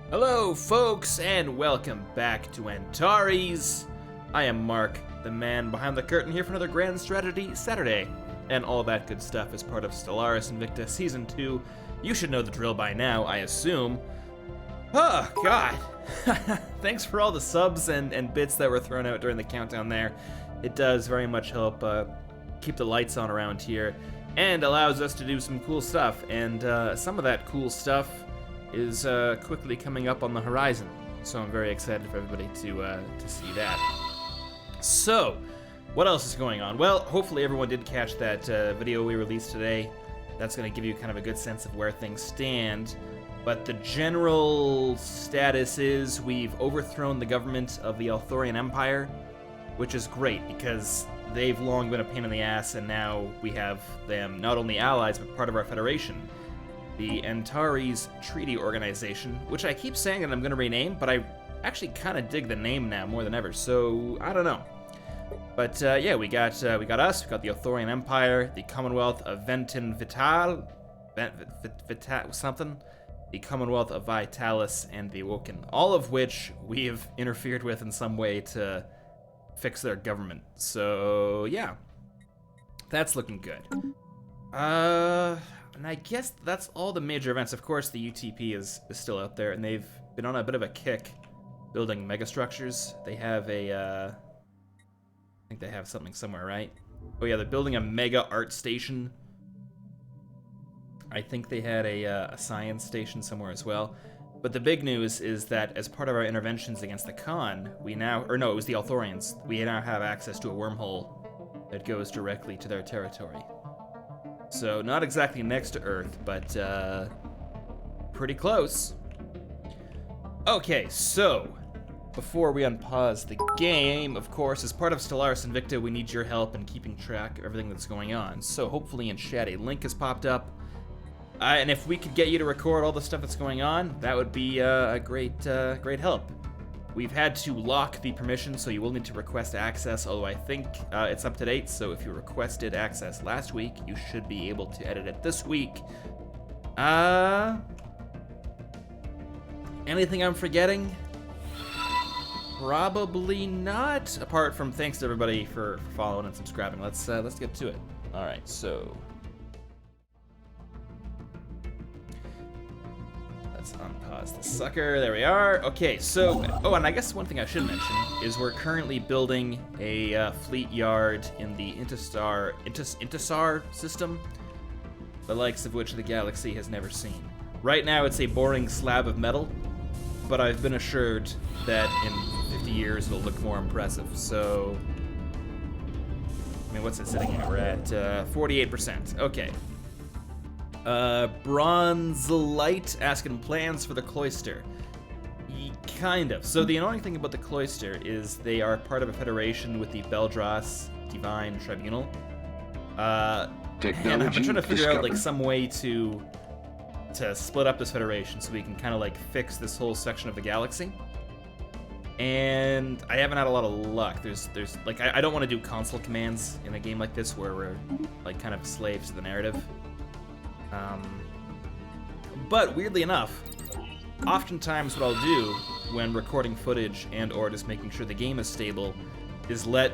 Hello, folks, and welcome back to Antares. I am Mark, the man behind the curtain, here for another Grand Strategy Saturday, and all that good stuff is part of Stellaris Invicta Season 2. You should know the drill by now, I assume. Oh, God. Thanks for all the subs and bits that were thrown out during the countdown there. It does very much help keep the lights on around here, and allows us to do some cool stuff, and some of that cool stuff is quickly coming up on the horizon, so I'm very excited for everybody to see that. So, what else is going on? Well, hopefully everyone did catch that video we released today. That's going to give you kind of a good sense of where things stand. But the general status is we've overthrown the government of the Althorian Empire, which is great because they've long been a pain in the ass, and now we have them not only allies but part of our federation. The Antares Treaty Organization, which I keep saying that I'm going to rename, but I actually kind of dig the name now more than ever, so I don't know. But yeah, we got us, we got the Althorian Empire, the Commonwealth of Ventin Vital, something, the Commonwealth of Vitalis, and the Awoken, all of which we have interfered with in some way to fix their government. So yeah, that's looking good. And I guess that's all the major events. Of course, the UTP is still out there, and they've been on a bit of a kick building megastructures. They have I think they have something somewhere, right? Oh yeah, they're building a mega art station. I think they had a science station somewhere as well. But the big news is that as part of our interventions against the Khan, it was the Althorians. We now have access to a wormhole that goes directly to their territory. So, not exactly next to Earth, but pretty close. Okay, so before we unpause the game, of course, as part of Stellaris Invicta, we need your help in keeping track of everything that's going on. So hopefully in chat a link has popped up. And if we could get you to record all the stuff that's going on, that would be a great help. We've had to lock the permission, so you will need to request access, although I think it's up to date, so if you requested access last week, you should be able to edit it this week. Anything I'm forgetting? Probably not, apart from thanks to everybody for following and subscribing. Let's get to it. All right, so unpause the sucker. There we are. Okay, so and I guess one thing I should mention is we're currently building a fleet yard in the Intisar system, the likes of which the galaxy has never seen. Right now, it's a boring slab of metal, but I've been assured that in 50 years it'll look more impressive. So, I mean, what's it sitting at? We're at 48%. Okay. Bronzelite asking plans for the cloister. Kind of. So the annoying thing about the cloister is they are part of a federation with the Beldras Divine Tribunal. And I've been trying to figure out like some way to split up this federation so we can kind of like fix this whole section of the galaxy. And I haven't had a lot of luck. There's like I don't want to do console commands in a game like this where we're like kind of slaves to the narrative. But weirdly enough, oftentimes what I'll do when recording footage and or just making sure the game is stable is let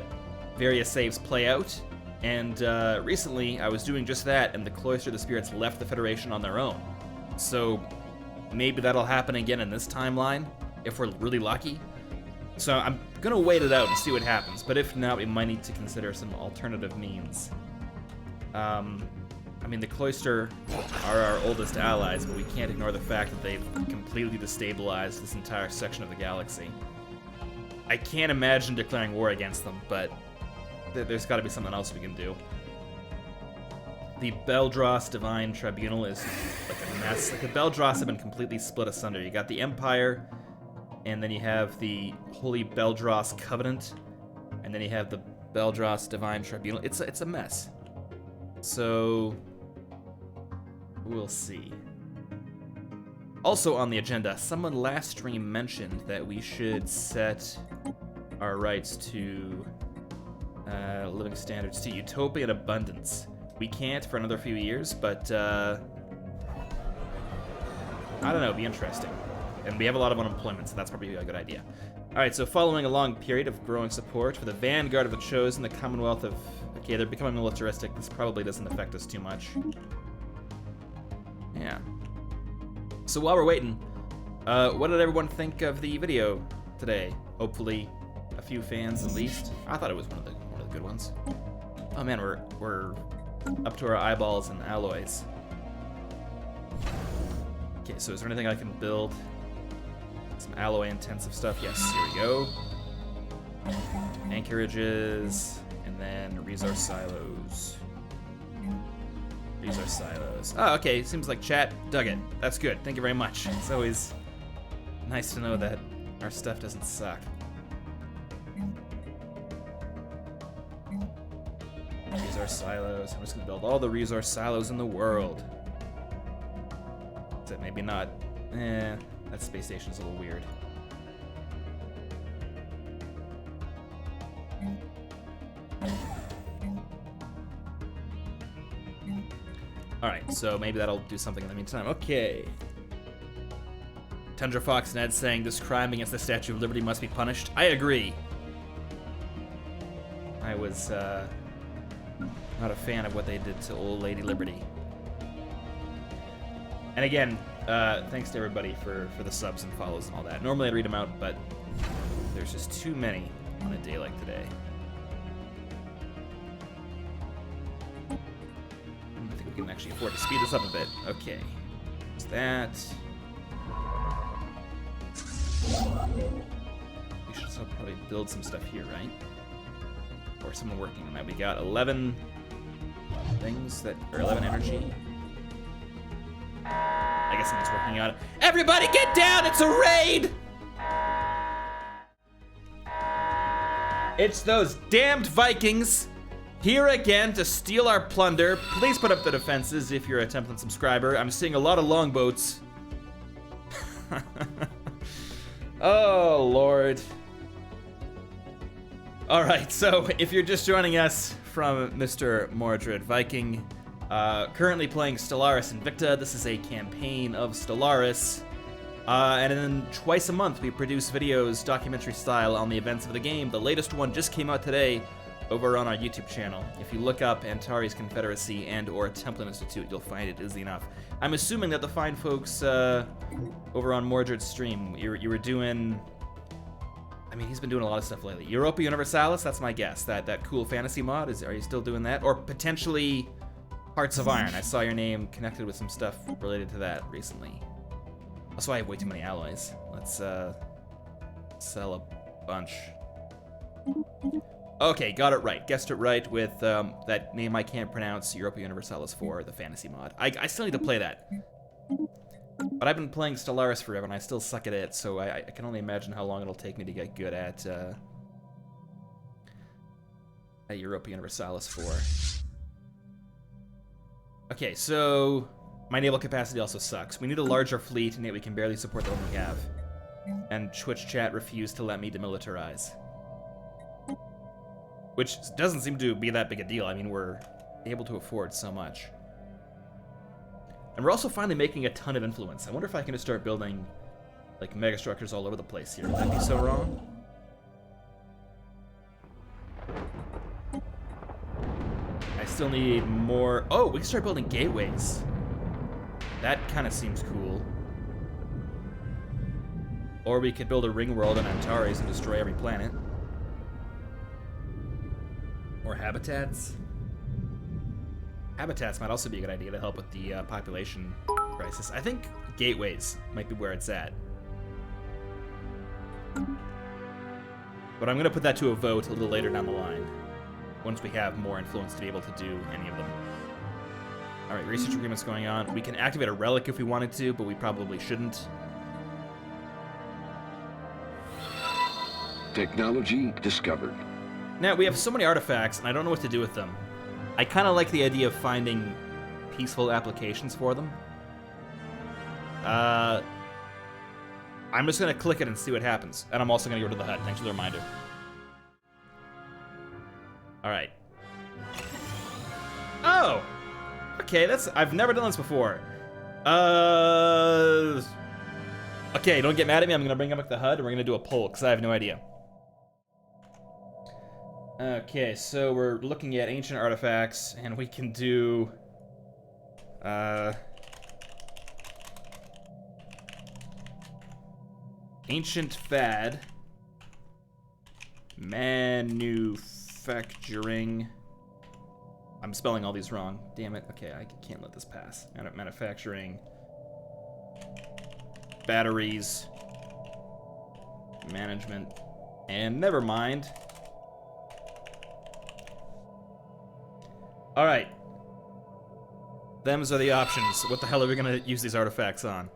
various saves play out. And recently I was doing just that, and the Cloister of the Spirits left the Federation on their own. So maybe that'll happen again in this timeline, if we're really lucky. So I'm gonna wait it out and see what happens, but if not, we might need to consider some alternative means. I mean, the Cloister are our oldest allies, but we can't ignore the fact that they've completely destabilized this entire section of the galaxy. I can't imagine declaring war against them, but there's got to be something else we can do. The Beldras Divine Tribunal is like a mess. Like, the Beldras have been completely split asunder. You got the Empire, and then you have the Holy Beldras Covenant, and then you have the Beldras Divine Tribunal. It's a mess. So we'll see. Also on the agenda, someone last stream mentioned that we should set our rights to living standards to utopia and abundance. We can't for another few years, but I don't know, it'd be interesting. And we have a lot of unemployment, so that's probably a good idea. Alright, so following a long period of growing support for the vanguard of the Chosen, the Commonwealth of... Okay, they're becoming militaristic. This probably doesn't affect us too much. Yeah. So while we're waiting, what did everyone think of the video today? Hopefully a few fans at least. I thought it was one of the good ones. Oh man, we're up to our eyeballs in alloys. Okay, so is there anything I can build? Some alloy intensive stuff. Yes, here we go. Anchorages, and then resource silos. Resource silos. Oh, okay, seems like chat dug it. That's good, thank you very much. It's always nice to know that our stuff doesn't suck. Resource silos. I'm just gonna build all the resource silos in the world. Except maybe not. That space station's a little weird. Alright, so maybe that'll do something in the meantime. Okay. Tundra Fox Ned saying this crime against the Statue of Liberty must be punished. I agree. I was not a fan of what they did to old Lady Liberty. And again, thanks to everybody for the subs and follows and all that. Normally I'd read them out, but there's just too many on a day like today. I think we can actually afford to speed this up a bit. Okay. What's that? We should still probably build some stuff here, right? Or someone working on that. We got 11 things that are 11 energy. I guess someone's working on it. Everybody get down! It's a raid! It's those damned Vikings here again to steal our plunder. Please put up the defenses if you're a Templin subscriber. I'm seeing a lot of longboats. Oh, Lord. Alright, so if you're just joining us from Mr. Mordred Viking, currently playing Stellaris Invicta. This is a campaign of Stellaris. And then twice a month we produce videos, documentary style, on the events of the game. The latest one just came out today over on our YouTube channel. If you look up Antares Confederacy and or Templin Institute, you'll find it easily enough. I'm assuming that the fine folks over on Mordred's stream, you were doing... I mean, he's been doing a lot of stuff lately. Europa Universalis, that's my guess. That cool fantasy mod, are you still doing that? Or potentially Hearts of Iron. I saw your name connected with some stuff related to that recently. Also, I have way too many alloys. Let's sell a bunch. Okay, got it right. Guessed it right with that name I can't pronounce, Europa Universalis 4, the fantasy mod. I still need to play that. But I've been playing Stellaris forever, and I still suck at it, so I can only imagine how long it'll take me to get good at Europa Universalis 4. Okay, so my naval capacity also sucks. We need a larger fleet, and yet we can barely support the one we have. And Twitch chat refused to let me demilitarize. Which doesn't seem to be that big a deal. I mean, we're able to afford so much. And we're also finally making a ton of influence. I wonder if I can just start building, like, megastructures all over the place here. Would that be so wrong? I still need more... Oh, we can start building gateways. That kind of seems cool. Or we could build a ring world on Antares and destroy every planet. Or habitats. Habitats might also be a good idea to help with the population crisis. I think gateways might be where it's at. But I'm going to put that to a vote a little later down the line, once we have more influence to be able to do any of them. Alright, research agreement's going on. We can activate a relic if we wanted to, but we probably shouldn't. Technology discovered. Now, we have so many artifacts, and I don't know what to do with them. I kind of like the idea of finding peaceful applications for them. I'm just going to click it and see what happens. And I'm also going to go to the hut. Thanks for the reminder. Alright. Oh! Okay, I've never done this before. Okay, don't get mad at me. I'm gonna bring up the HUD and we're gonna do a poll because I have no idea. Okay, so we're looking at ancient artifacts and we can do ancient fad, manufacturing. I'm spelling all these wrong. Damn it. Okay, I can't let this pass. Manufacturing, batteries, management, and never mind. All right. Them's are the options. What the hell are we gonna use these artifacts on?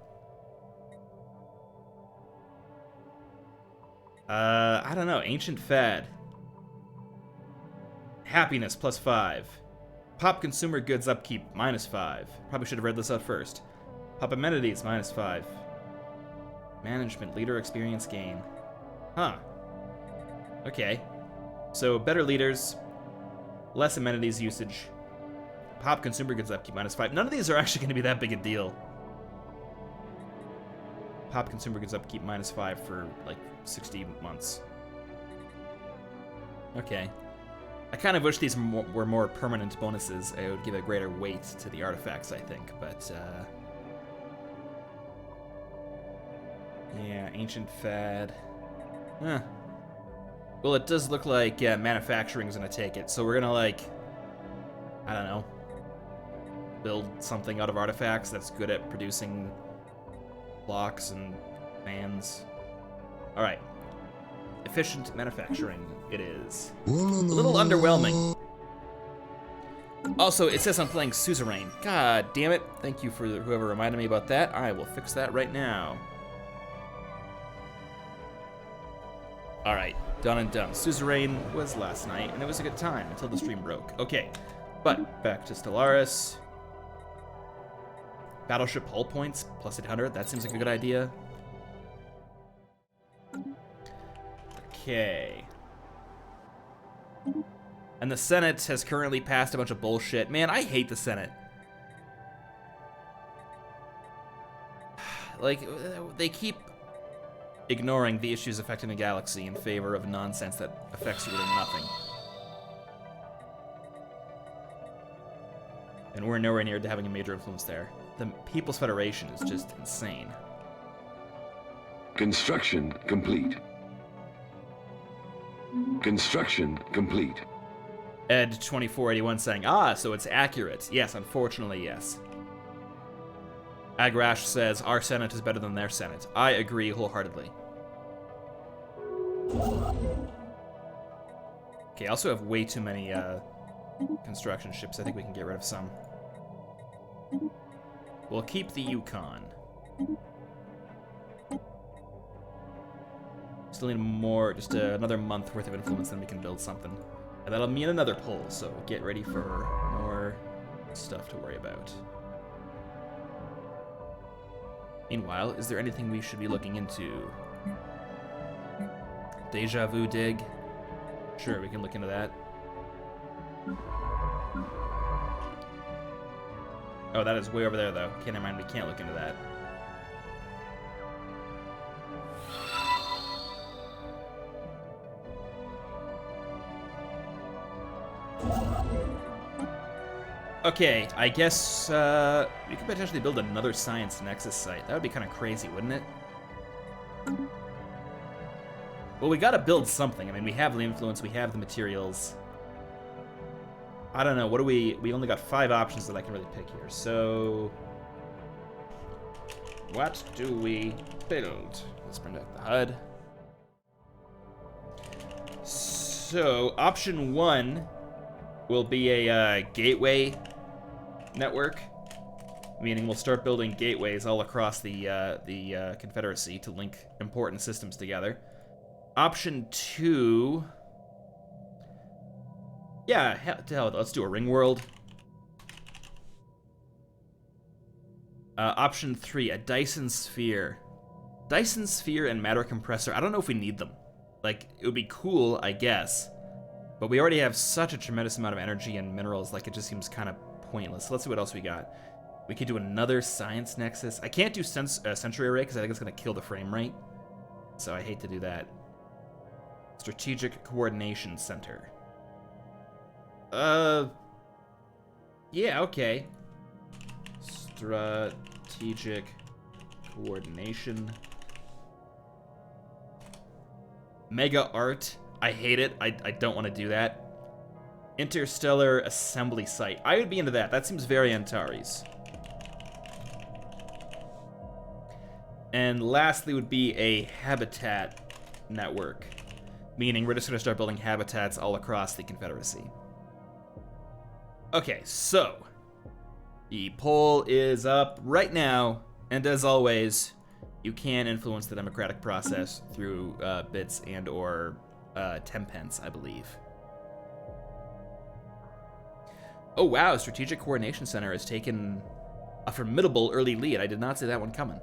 I don't know. Ancient fad. Happiness +5. Pop consumer goods upkeep -5. Probably should have read this out first. Pop amenities -5. Management leader experience gain. Huh. Okay. So better leaders, less amenities usage. Pop consumer goods upkeep -5. None of these are actually going to be that big a deal. Pop consumer goods upkeep -5 for like 60 months. Okay. I kind of wish these were more permanent bonuses. I would give a greater weight to the artifacts, I think, but yeah, ancient fad. Huh. Well, it does look like manufacturing's gonna take it, so we're gonna like, I don't know, build something out of artifacts that's good at producing blocks and fans. All right. Efficient manufacturing it is. A little underwhelming. Also, it says I'm playing suzerain. God damn it. Thank you for whoever reminded me about that. I will fix that right now. Alright, done and done. Suzerain was last night, and it was a good time until the stream broke. Okay, but back to Stellaris. Battleship hull points, +800. That seems like a good idea. Okay. And the Senate has currently passed a bunch of bullshit. Man, I hate the Senate. Like, they keep ignoring the issues affecting the galaxy in favor of nonsense that affects really nothing. And we're nowhere near to having a major influence there. The People's Federation is just insane. Construction complete. Construction complete. Ed2481 saying, so it's accurate. Yes, unfortunately, yes. Agrash says, our Senate is better than their Senate. I agree wholeheartedly. Okay, I also have way too many construction ships. I think we can get rid of some. We'll keep the Yukon. Still need more, just another month worth of influence, then we can build something. And that'll mean another poll, so get ready for more stuff to worry about. Meanwhile, is there anything we should be looking into? Deja vu dig? Sure, we can look into that. Oh, that is way over there, though. Okay, never mind, we can't look into that. Okay, I guess we could potentially build another Science Nexus site. That would be kind of crazy, wouldn't it? Well, we gotta build something. I mean, we have the influence, we have the materials. I don't know, what do we only got 5 options that I can really pick here. So, what do we build? Let's print out the HUD. So, option 1 will be a gateway network, meaning we'll start building gateways all across the Confederacy to link important systems together. Option 2, yeah, to hell with it. Let's do a ring world. Option 3, a Dyson sphere. Dyson sphere and matter compressor. I don't know if we need them. Like, it would be cool, I guess, but we already have such a tremendous amount of energy and minerals, like it just seems kind of pointless. So let's see what else we got. We could do another science nexus. I can't do Century Array because I think it's going to kill the frame rate. So I hate to do that. Strategic Coordination Center. Yeah, okay. Strategic Coordination. Mega Art. I hate it. I don't want to do that. Interstellar Assembly Site. I would be into that. That seems very Antares. And lastly would be a habitat network. Meaning we're just going to start building habitats all across the Confederacy. Okay, so the poll is up right now, and as always, you can influence the democratic process through bits and or 10 pence, I believe. Oh wow, Strategic Coordination Center has taken a formidable early lead. I did not see that one coming.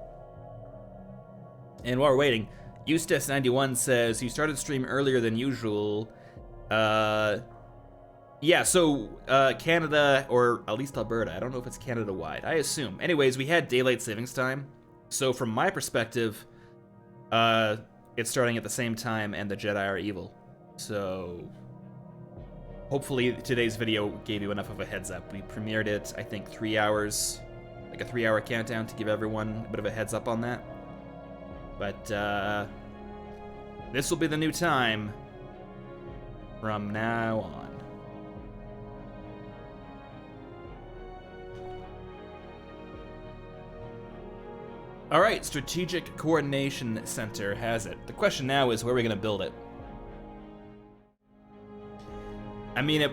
And while we're waiting, Eustace91 says, you started stream earlier than usual. Yeah, so Canada, or at least Alberta, I don't know if it's Canada-wide, I assume. Anyways, we had daylight savings time, so from my perspective, it's starting at the same time and the Jedi are evil. So hopefully today's video gave you enough of a heads up. We premiered it, I think, 3 hours, like a 3-hour countdown to give everyone a bit of a heads up on that. But this will be the new time from now on. All right, Strategic Coordination Center has it. The question now is, where are we going to build it? I mean,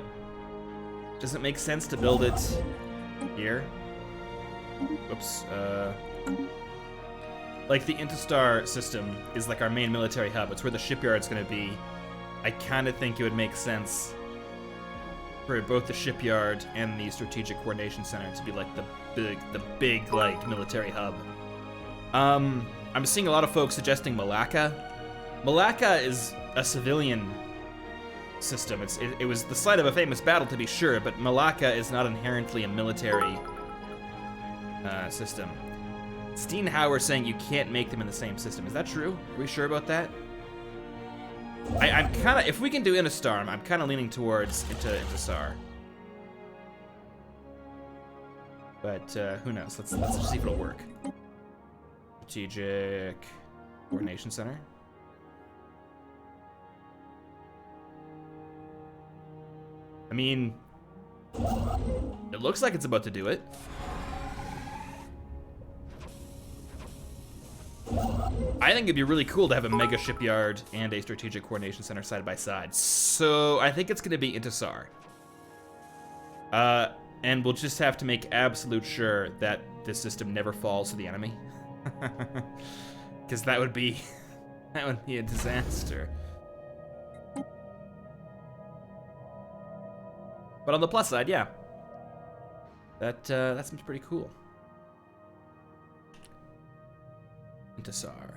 does it make sense to build it here? Oops. Like, the Interstar system is like our main military hub. It's where the shipyard's going to be. I kind of think it would make sense for both the shipyard and the Strategic Coordination Center to be like the big like military hub. I'm seeing a lot of folks suggesting Malacca. Malacca is a civilian system. It was the site of a famous battle, to be sure, but Malacca is not inherently a military system. Steenhauer saying you can't make them in the same system. Is that true? Are we sure about that? I'm kind of, if we can do Interstar, I'm kind of leaning towards Interstar. But who knows? Let's just see if it'll work. Strategic Coordination Center. I mean, it looks like it's about to do it. I think it'd be really cool to have a mega shipyard and a strategic coordination center side by side. So I think it's going to be Intisar. And we'll just have to make absolute sure that this system never falls to the enemy. Because that would be a disaster. But on the plus side, yeah. That seems pretty cool. Intisar.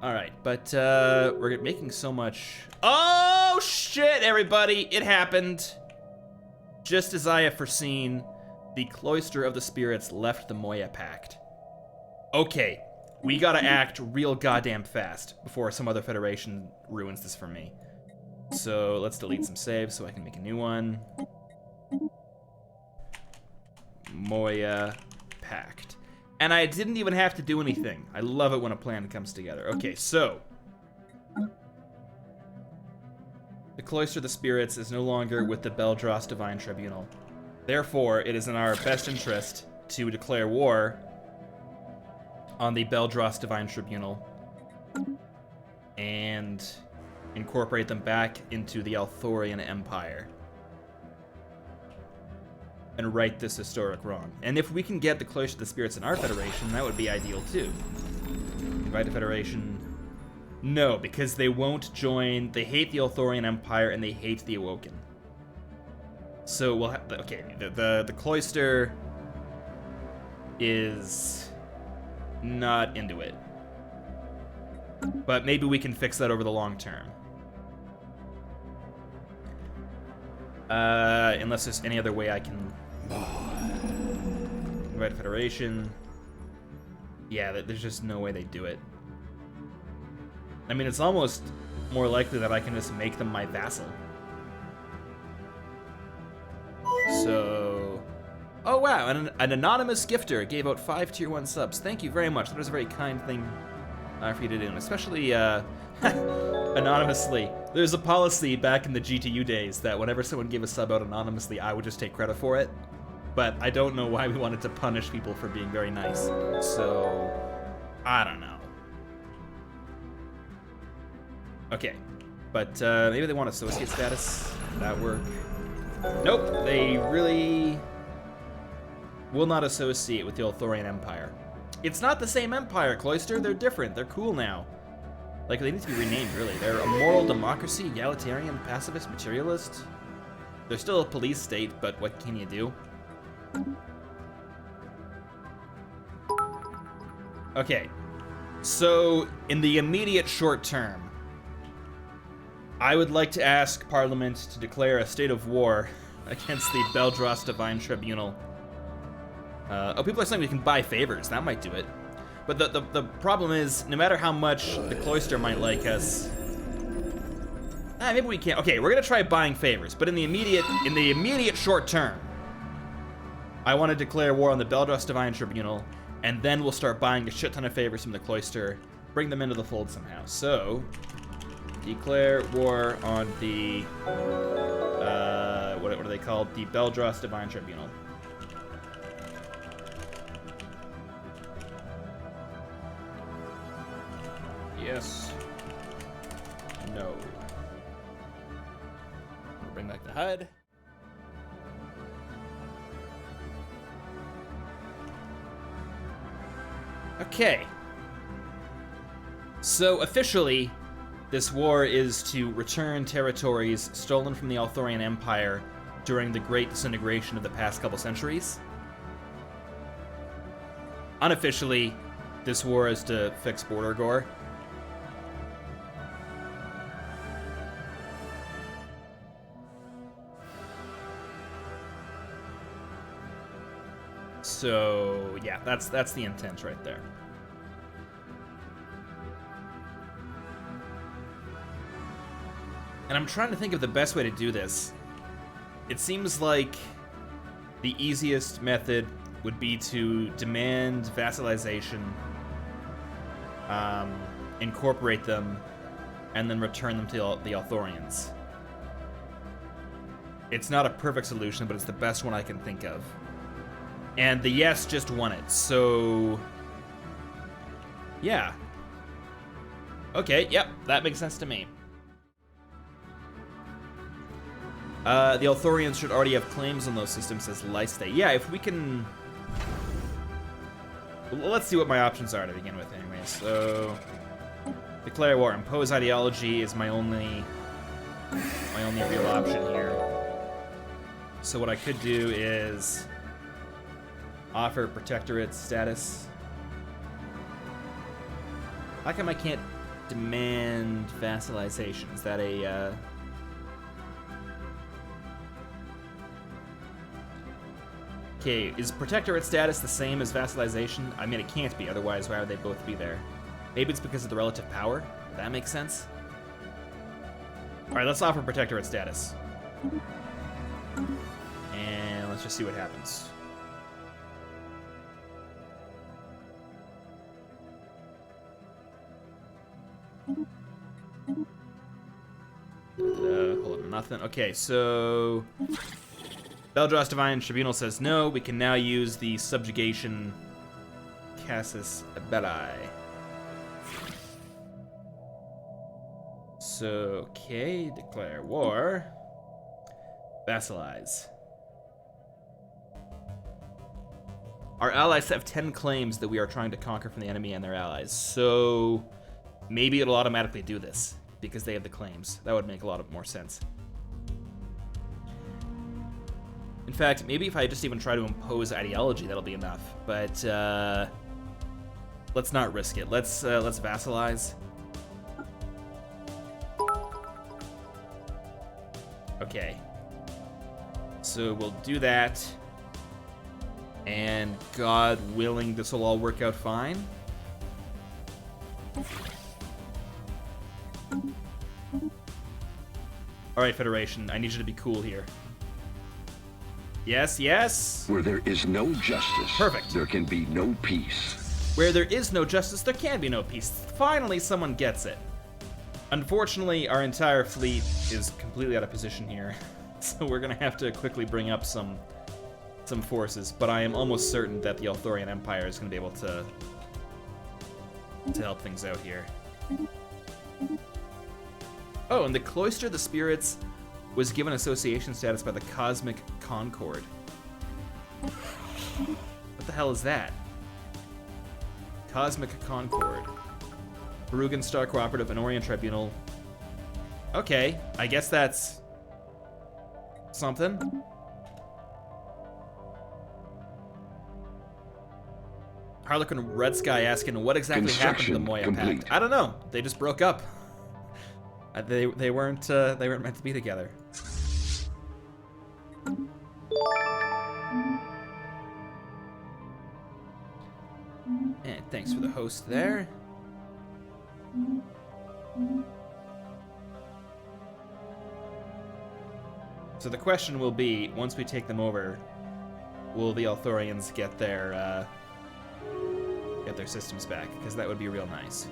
Alright, but we're making so much... Oh, shit, everybody! It happened! Just as I have foreseen, the Cloister of the Spirits left the Moya Pact. Okay, we gotta act real goddamn fast before some other Federation ruins this for me. So let's delete some saves so I can make a new one. Moya Pact. And I didn't even have to do anything. I love it when a plan comes together. Okay, so... the Cloister of the Spirits is no longer with the Beldross Divine Tribunal. Therefore, it is in our best interest to declare war on the Beldross Divine Tribunal and incorporate them back into the Althorian Empire and right this historic wrong. And if we can get the Cloister of the Spirits in our Federation, that would be ideal too. Invite the Federation... No, because they won't join. They hate the Althorian Empire and they hate the Awoken. So we'll have... Okay, the Cloister is not into it. But maybe we can fix that over the long term. Unless there's any other way I can Undivided Federation. Yeah, there's just no way they do it. I mean, it's almost more likely that I can just make them my vassal. So... Oh, wow, an anonymous gifter gave out 5 Tier 1 subs. Thank you very much. That was a very kind thing for you to do, and especially anonymously. There's a policy back in the GTU days that whenever someone gave a sub out anonymously, I would just take credit for it. But I don't know why we wanted to punish people for being very nice. So, I don't know. Okay, but maybe they want associate status. Would that work? Nope, they really will not associate with the Althorian Empire. It's not the same empire, Cloister. They're different. They're cool now. Like, they need to be renamed, really. They're a moral democracy, egalitarian, pacifist, materialist. They're still a police state, but what can you do? Okay, so in the immediate short term, I would like to ask Parliament to declare a state of war against the Beldros Divine Tribunal. Oh, people are saying we can buy favors. That might do it. But the problem is, no matter how much the Cloister might like us, maybe we can't. Okay, we're gonna try buying favors, but in the immediate short term, I want to declare war on the Beldros Divine Tribunal, and then we'll start buying a shit ton of favors from the Cloister, bring them into the fold somehow. So, declare war on the what are they called? The Beldros Divine Tribunal. Yes. No. Bring back the HUD. Okay. So officially, this war is to return territories stolen from the Althorian Empire during the Great Disintegration of the past couple centuries. Unofficially, this war is to fix border gore. So, yeah, that's the intent right there. And I'm trying to think of the best way to do this. It seems like the easiest method would be to demand vassalization, incorporate them, and then return them to the Althorians. It's not a perfect solution, but it's the best one I can think of. And the yes just won it, so... yeah. Okay, yep, that makes sense to me. The Althorians should already have claims on those systems as Lysite. Yeah, if we can... well, let's see what my options are to begin with anyway. So... declare war. Impose ideology is my only real option here. So what I could do is... offer protectorate status. How come I can't demand vassalization? Is that a, Okay, is protectorate status the same as vassalization? I mean, it can't be, otherwise why would they both be there? Maybe it's because of the relative power? Would that make sense? Alright, let's offer protectorate status. And let's just see what happens. Hold on, nothing. Okay, so... Beldros Divine Tribunal says no. We can now use the subjugation Casus Belli. So, okay, declare war. Vassalize. Our allies have 10 claims that we are trying to conquer from the enemy and their allies. So, maybe it'll automatically do this because they have the claims. That would make a lot more sense. In fact, maybe if I just even try to impose ideology, that'll be enough. But let's not risk it. Let's vassalize. Okay. So we'll do that. And God willing, this will all work out fine. Alright, Federation, I need you to be cool here. Yes, yes. Where there is no justice, Perfect. there can be no peace. Where there is no justice, there can be no peace. Finally, someone gets it. Unfortunately, our entire fleet is completely out of position here, so we're gonna have to quickly bring up some forces, but I am almost certain that the Althorian Empire is gonna be able to help things out here. Oh, and the Cloister of the Spirits was given association status by the Cosmic Concord. What the hell is that? Cosmic Concord. Perugan Star Cooperative and Orient Tribunal. Okay, I guess that's something. Harlequin Red Sky asking what exactly happened to the Moya Pact. I don't know. They just broke up. They weren't meant to be together. And thanks for the host there. So the question will be, once we take them over, will the Althorians get their systems back? Because that would be real nice.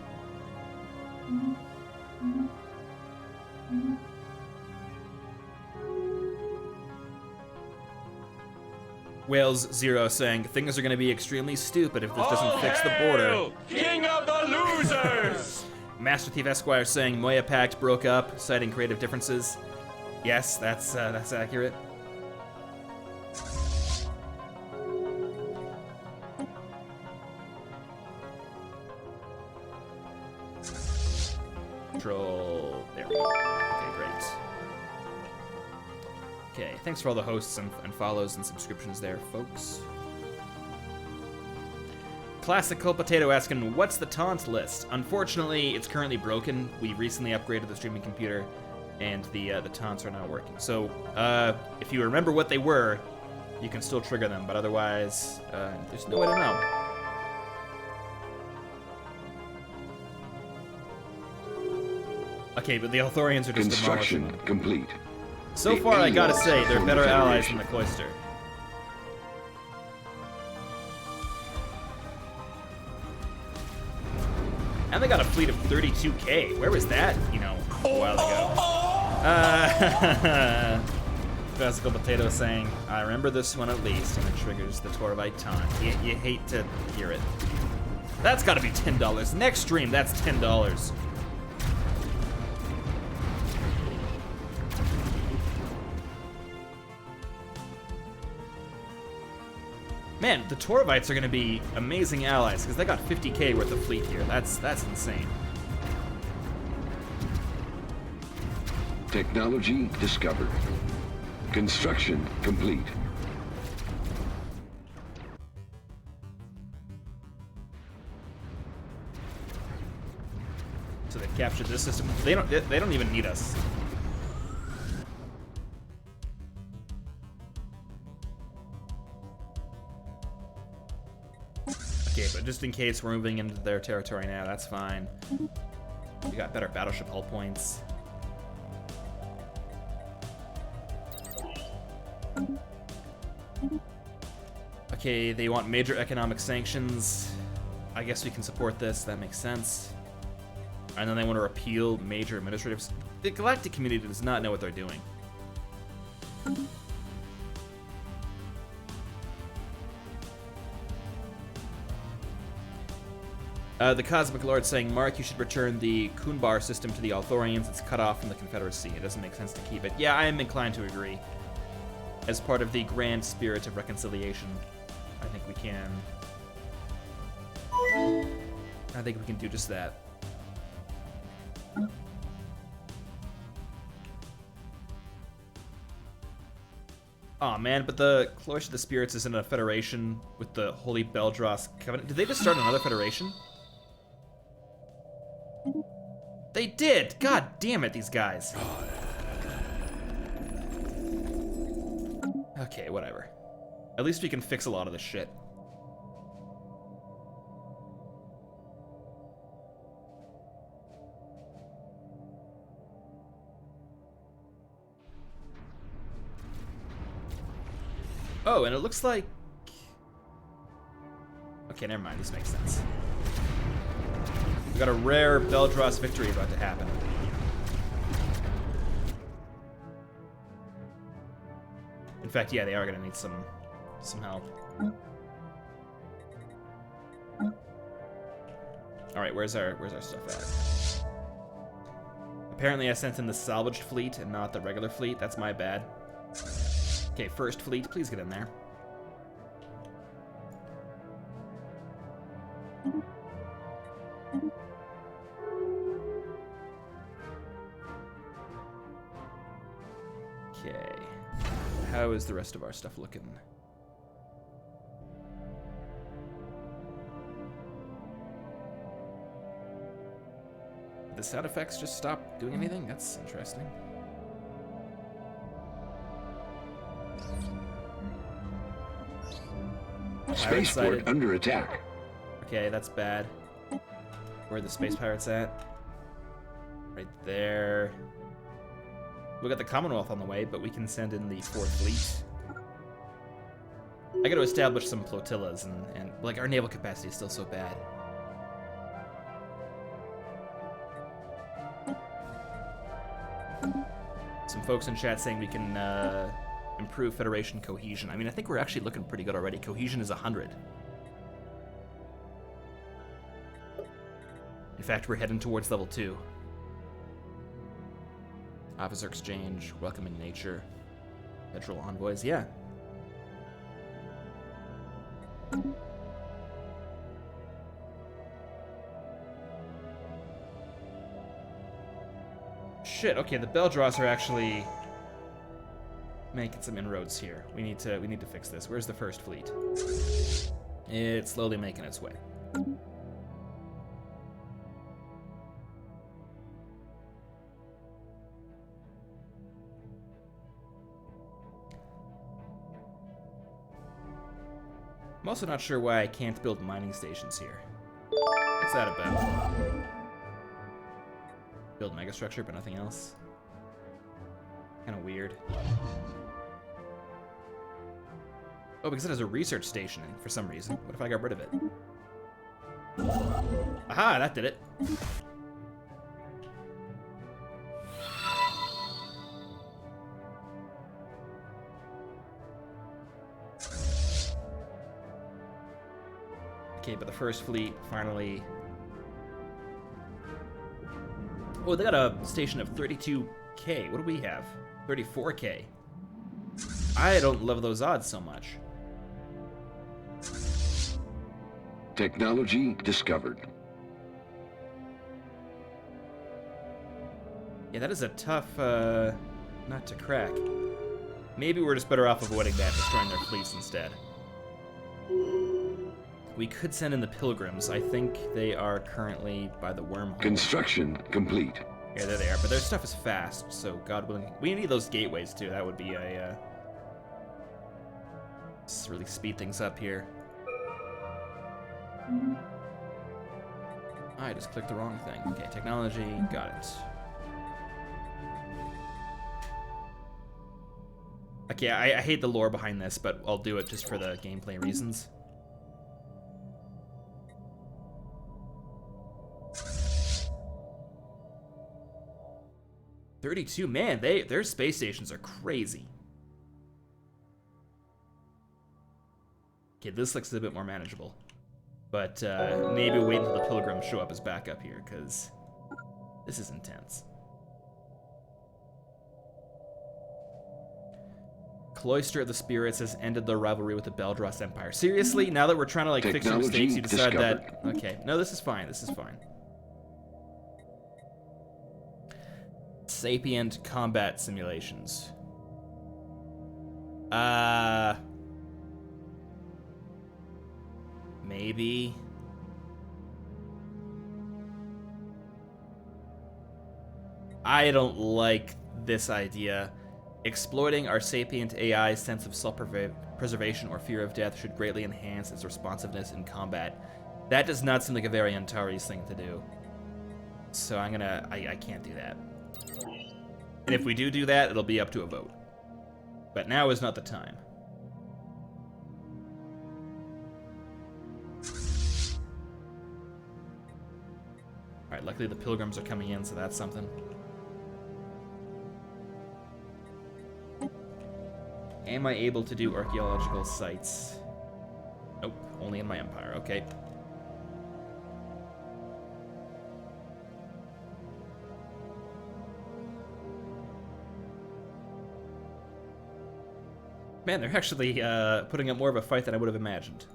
Whales Zero saying things are going to be extremely stupid if this doesn't fix the border. King of the losers! Master Thief Esquire saying Moya Pact broke up, citing creative differences. Yes, that's accurate. Control. There we go. Okay, great. Okay, thanks for all the hosts and follows and subscriptions there, folks. Classical Potato asking, what's the taunt list? Unfortunately, it's currently broken. We recently upgraded the streaming computer, and the taunts are not working. So, if you remember what they were, you can still trigger them, but otherwise, there's no way to know. Okay, but the Althorians are just Construction demolishing. complete. So The far, I gotta aliens say, they're form better the allies Federation. than the Cloister. And they got a fleet of 32k. Where was that, a while ago? Classical Potato saying, I remember this one at least, and it triggers the Torvite taunt. You hate to hear it. That's gotta be $10. Next stream, that's $10. Man, the Torvites are going to be amazing allies, because they got 50k worth of fleet here. That's insane. Technology discovered. Construction complete. So they've captured this system. They don't even need us. Okay, but just in case we're moving into their territory now, that's fine. We got better battleship hull points. Okay, they want major economic sanctions. I guess we can support this, that makes sense. And then they want to repeal major administrative... The galactic community does not know what they're doing. The Cosmic Lord saying, Mark, you should return the Kunbar system to the Althorians. It's cut off from the Confederacy. It doesn't make sense to keep it. Yeah, I am inclined to agree. As part of the grand spirit of reconciliation, I think we can... I think we can do just that. Aw, man, but the Cloister of the Spirits is in a federation with the Holy Beldross Covenant. Did they just start another federation? They did! God damn it, these guys. Okay, whatever. At least we can fix a lot of this shit. Oh, and it looks like... Okay, never mind. This makes sense. We got a rare Beldross victory about to happen. In fact, yeah, they are going to need some help. All right, where's our stuff at? Apparently, I sent in the salvaged fleet and not the regular fleet. That's my bad. Okay, first fleet, please get in there. Okay. How is the rest of our stuff looking? Did the sound effects just stop doing anything? That's interesting. Spaceport under attack. Okay, that's bad. Where are the space pirates at? Right there. We got the Commonwealth on the way, but we can send in the 4th Fleet. I gotta establish some flotillas, and like, our naval capacity is still so bad. Some folks in chat saying we can improve Federation cohesion. I mean, I think we're actually looking pretty good already. Cohesion is 100. In fact, we're heading towards level 2. Officer exchange, welcoming nature, federal envoys, yeah. Shit, okay, the Beldross are actually making some inroads here. We need to fix this. Where's the first fleet? It's slowly making its way. I'm also not sure why I can't build mining stations here. What's that about? Build megastructure, but nothing else? Kind of weird. Oh, because it has a research station for some reason. What if I got rid of it? Aha, that did it. Okay, but the first fleet finally... Oh, they got a station of 32K. What do we have? 34K. I don't love those odds so much. Technology discovered. Yeah, that is a tough nut to crack. Maybe we're just better off avoiding that, destroying their fleets instead. We could send in the Pilgrims. I think they are currently by the wormhole. Construction complete. Yeah, there they are. But their stuff is fast, so God willing. We need those gateways too. That would be a just really speed things up here. I just clicked the wrong thing. Okay, technology, got it. Okay, I hate the lore behind this, but I'll do it just for the gameplay reasons. $32, man, their space stations are crazy. Okay, this looks a bit more manageable. But maybe wait until the Pilgrims show up as backup here, because this is intense. Cloister of the Spirits has ended their rivalry with the Beldross Empire. Seriously? Now that we're trying to like fix your mistakes, you decide that... Okay, no, this is fine, this is fine. Sapient combat simulations. Maybe. I don't like this idea. Exploiting our sapient AI's sense of preservation or fear of death should greatly enhance its responsiveness in combat. That does not seem like a very Antares thing to do. So I can't do that. And if we do that, it'll be up to a vote. But now is not the time. Alright, luckily the pilgrims are coming in, so that's something. Am I able to do archaeological sites? Nope, only in my empire, okay. Man, they're actually putting up more of a fight than I would have imagined.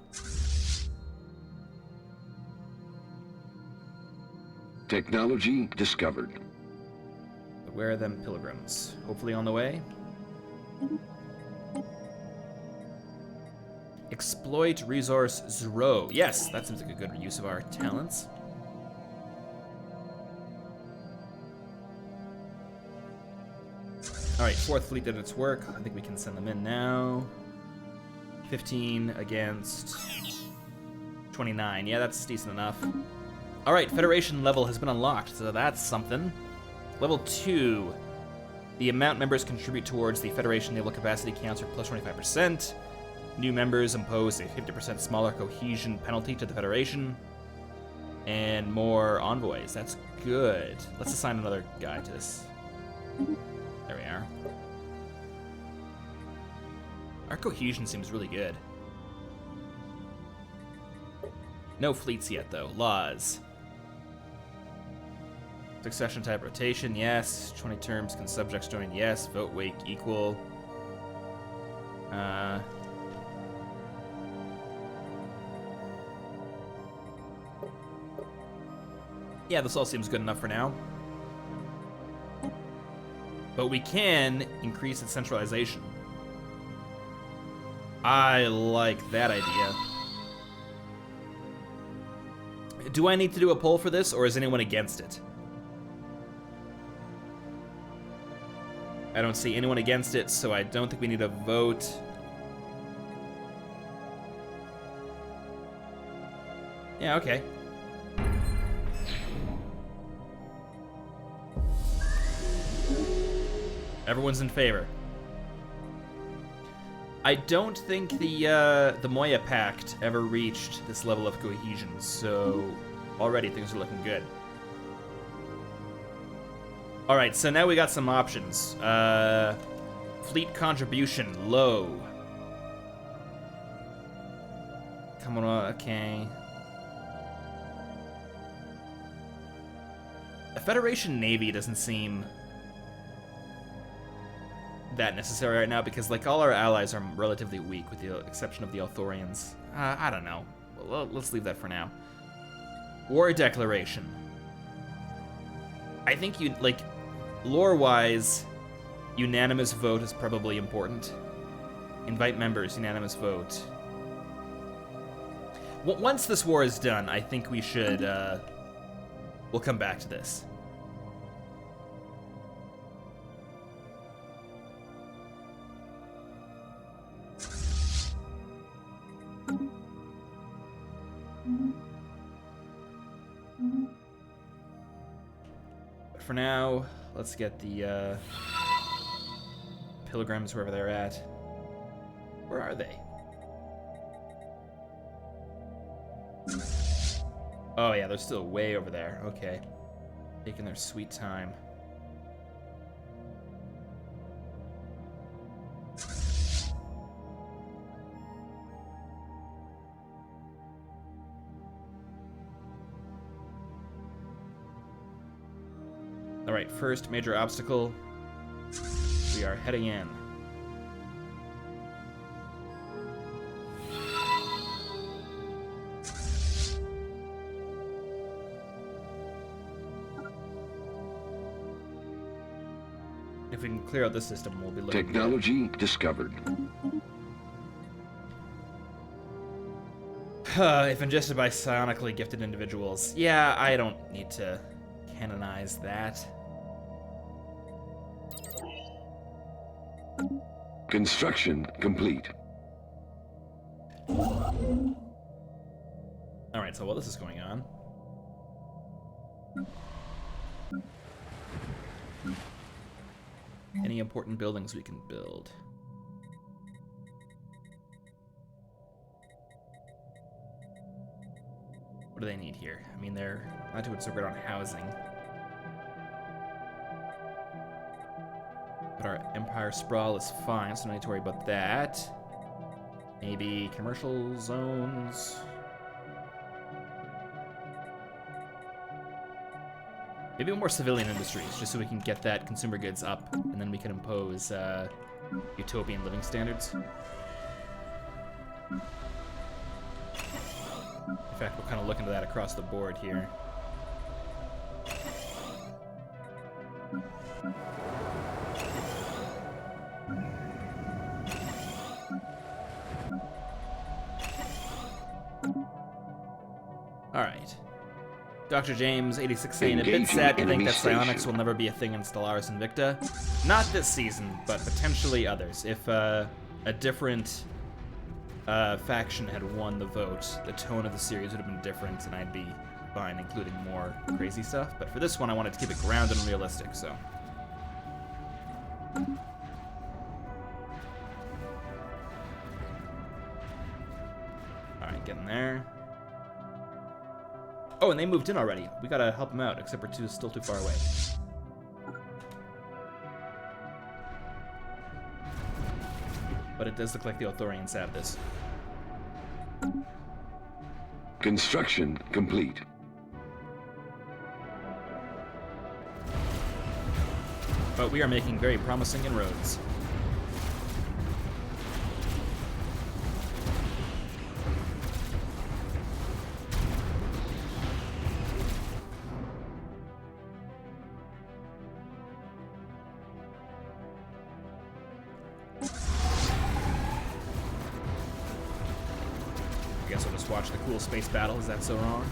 Technology discovered. But where are them pilgrims? Hopefully on the way. Exploit resource 0. Yes, that seems like a good use of our talents. Alright, 4th Fleet did its work. I think we can send them in now. 15 against 29. Yeah, that's decent enough. Alright, Federation level has been unlocked, so that's something. Level 2. The amount members contribute towards the Federation naval capacity counts are plus 25%. New members impose a 50% smaller cohesion penalty to the Federation. And more envoys. That's good. Let's assign another guy to this. There we are. Our cohesion seems really good. No fleets yet, though. Laws. Succession type rotation, yes. 20 terms, can subjects join, yes. Vote weight equal. Yeah, this all seems good enough for now. But we can increase its centralization. I like that idea. Do I need to do a poll for this, or is anyone against it? I don't see anyone against it, so I don't think we need a vote. Yeah, okay. Everyone's in favor. I don't think the Moya Pact ever reached this level of cohesion, so already things are looking good. All right, so now we got some options. Fleet contribution low. Come on, okay. A Federation Navy doesn't seem that necessary right now because, like, all our allies are relatively weak with the exception of the Althorians. I don't know. Well, let's leave that for now. War declaration. I think you, like, lore-wise, unanimous vote is probably important. Invite members, unanimous vote. Once this war is done, I think we should, we'll come back to this. But for now, let's get the pilgrims wherever they're at. Where are they? Oh yeah, they're still way over there. Okay. Taking their sweet time. Alright, first major obstacle. We are heading in. If we can clear out this system, we'll be looking Technology discovered. If ingested by psionically gifted individuals. Yeah, I don't need to canonize that. Construction complete. Alright, so while this is going on... Any important buildings we can build? What do they need here? I mean, they're not doing so great on housing. But our Empire Sprawl is fine, so no need to worry about that. Maybe commercial zones. Maybe more civilian industries, just so we can get that consumer goods up, and then we can impose utopian living standards. In fact, we'll kind of look into that across the board here. Alright. Dr. James, 86, saying a bit sad to think that psionics will never be a thing in Stellaris Invicta. Not this season, but potentially others. If a different faction had won the vote, the tone of the series would have been different, and I'd be fine including more crazy stuff. But for this one, I wanted to keep it grounded and realistic, so... Alright, getting there. Oh, and they moved in already. We gotta help them out, except we're still too far away. But it does look like the Authorians have this. Construction complete. But we are making very promising inroads. I guess I'll just watch the cool space battle. Is that so wrong?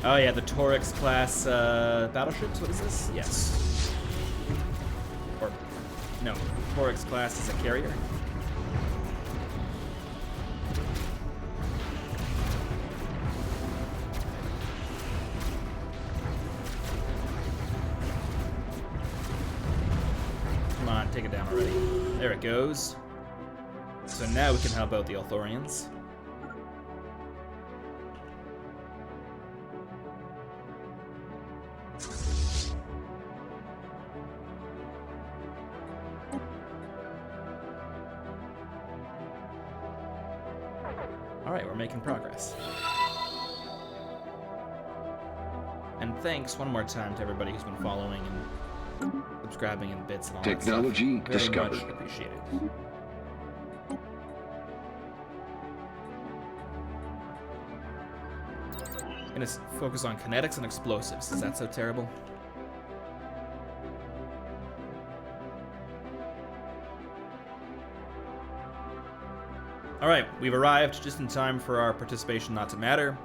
Oh yeah, the Torix class battleships. What is this? Yes. Or no, Torix class is a carrier. Come on, take it down already. There it goes. So now we can help out the Authorians. Alright, we're making progress. And thanks one more time to everybody who's been following and subscribing in bits and all Technology that stuff. Very discovered. much appreciated. Gonna focus on kinetics and explosives. Is that so terrible? Alright, we've arrived just in time for our participation not to matter.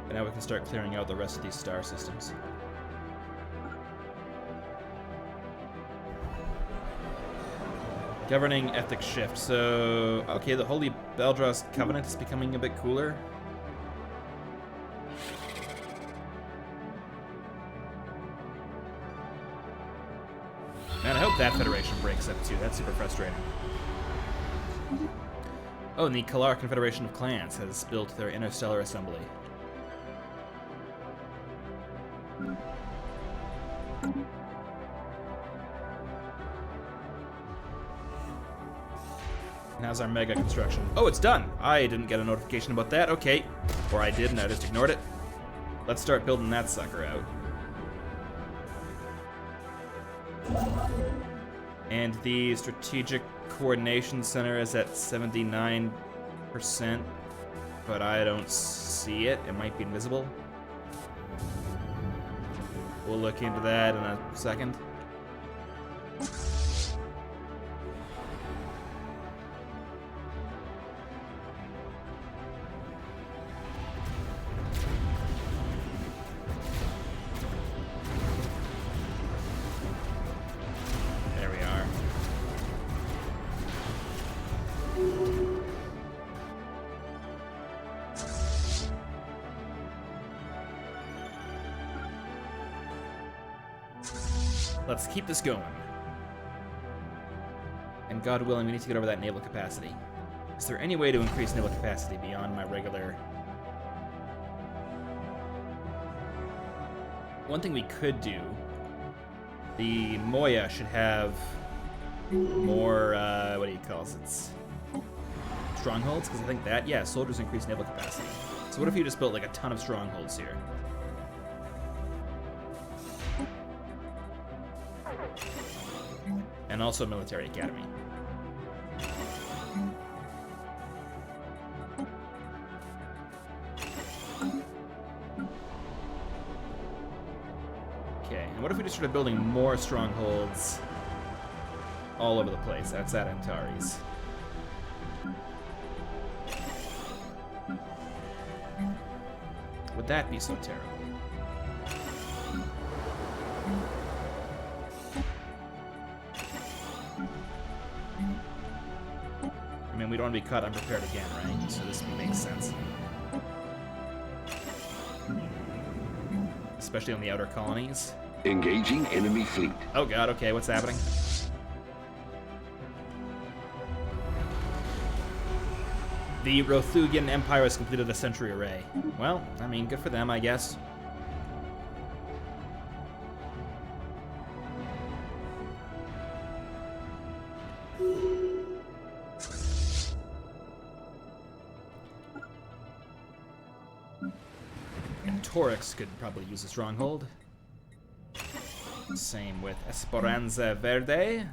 And now we can start clearing out the rest of these star systems. Governing ethics shift. So, okay, the Holy Beldros Covenant is becoming a bit cooler. Man, I hope that Federation breaks up too. That's super frustrating. Oh, and the Calgary Confederation of Clans has built their interstellar assembly. And how's our mega construction? Oh, it's done! I didn't get a notification about that. Okay. Or I did and I just ignored it. Let's start building that sucker out. And the Strategic Coordination Center is at 79%, but I don't see it. It might be invisible. We'll look into that in a second. let's keep this going. And God willing, we need to get over that naval capacity. Is there any way to increase naval capacity beyond my regular... One thing we could do, the Moya should have more, what do you call it? Strongholds? Because I think that, yeah, soldiers increase naval capacity. So what if you just built like a ton of strongholds here? And also a military academy. Okay, and what if we just started building more strongholds all over the place outside Antares? Would that be so terrible? I mean, we don't want to be caught unprepared again, right? So this makes sense. Especially on the outer colonies. Engaging enemy fleet. Oh god, okay, what's happening? The Rothugian Empire has completed a sentry array. Well, I mean, good for them, I guess. And Torix could probably use a stronghold. Same with Esperanza Verde.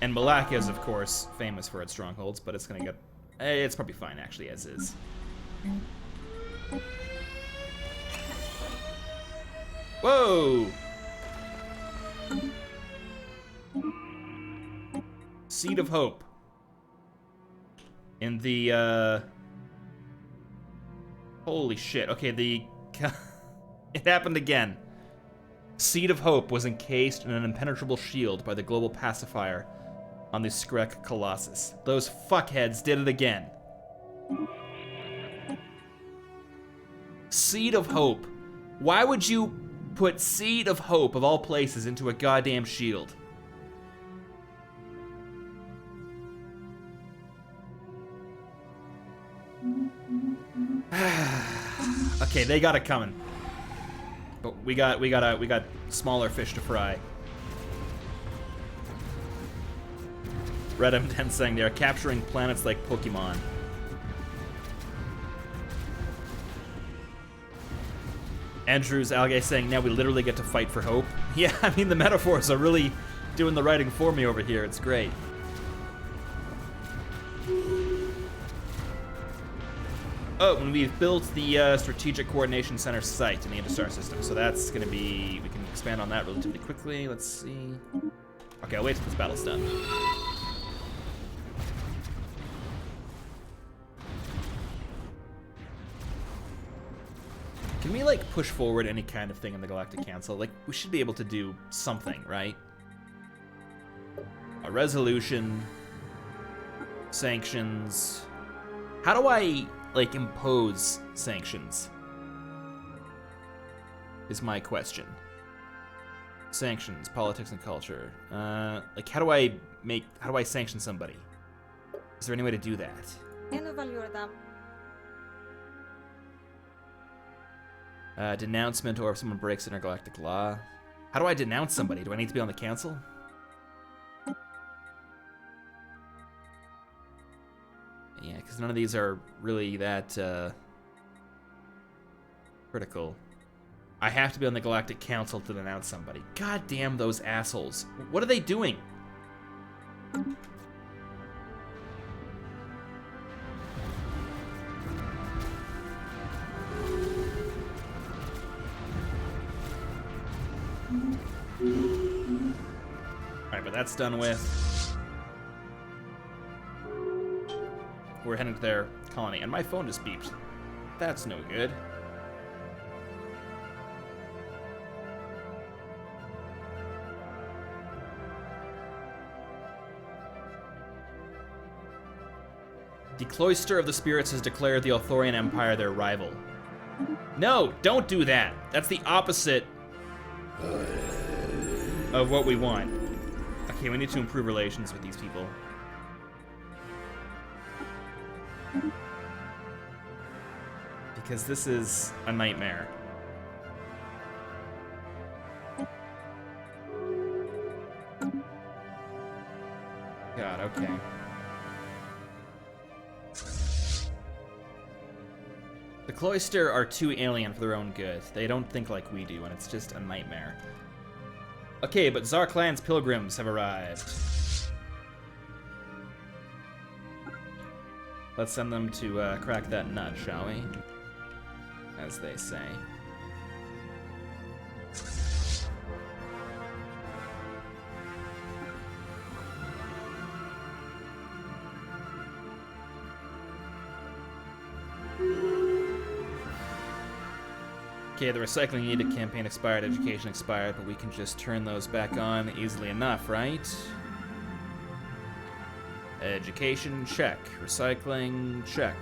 And Malacca is, of course, famous for its strongholds, but it's gonna get... it's probably fine, actually, as is. Whoa! Seed of Hope. In the, holy shit. Okay, the... It happened again. Seed of Hope was encased in an impenetrable shield by the global pacifier on the Skrek Colossus. Those fuckheads did it again. Seed of Hope. Why would you put Seed of Hope, of all places, into a goddamn shield? Okay, they got it coming. But we got smaller fish to fry. Red M10 saying they are capturing planets like Pokemon. Andrews Algae saying now we literally get to fight for hope. Yeah, I mean the metaphors are really doing the writing for me over here. It's great. Oh, and we've built the Strategic Coordination Center site in the Interstar system, so that's going to be... We can expand on that relatively quickly. Let's see... Okay, I'll wait till this battle's done. Can we, like, push forward any kind of thing in the Galactic Council? Like, we should be able to do something, right? A resolution... Sanctions... How do I... like, impose sanctions? Is my question. Sanctions, politics and culture. Like, how do I sanction somebody? Is there any way to do that? Denouncement, or if someone breaks intergalactic law. How do I denounce somebody? Do I need to be on the council? Yeah, because none of these are really that critical. I have to be on the Galactic Council to denounce somebody. God damn those assholes. What are they doing? Alright, but that's done with. We're heading to their colony, and my phone just beeped. That's no good. The Cloister of the Spirits has declared the Authorian Empire their rival. No, don't do that. That's the opposite of what we want. Okay, we need to improve relations with these people. Because this is a nightmare. God, okay. The Cloister are too alien for their own good. They don't think like we do, and it's just a nightmare. Okay, but Zarklan's pilgrims have arrived. Let's send them to crack that nut, shall we? As they say. Okay, the recycling needed campaign expired, education expired, but we can just turn those back on easily enough, right? Education, check. Recycling, check.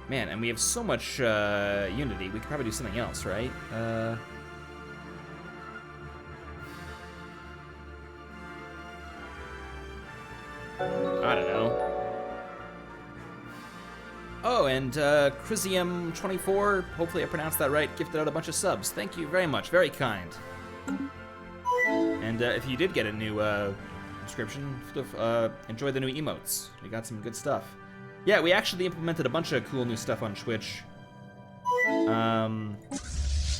Man, and we have so much unity, we could probably do something else, right? I don't know. Oh, and Crisium24, hopefully I pronounced that right, gifted out a bunch of subs. Thank you very much, very kind. And if you did get a new subscription, enjoy the new emotes. We got some good stuff. Yeah, we actually implemented a bunch of cool new stuff on Twitch. I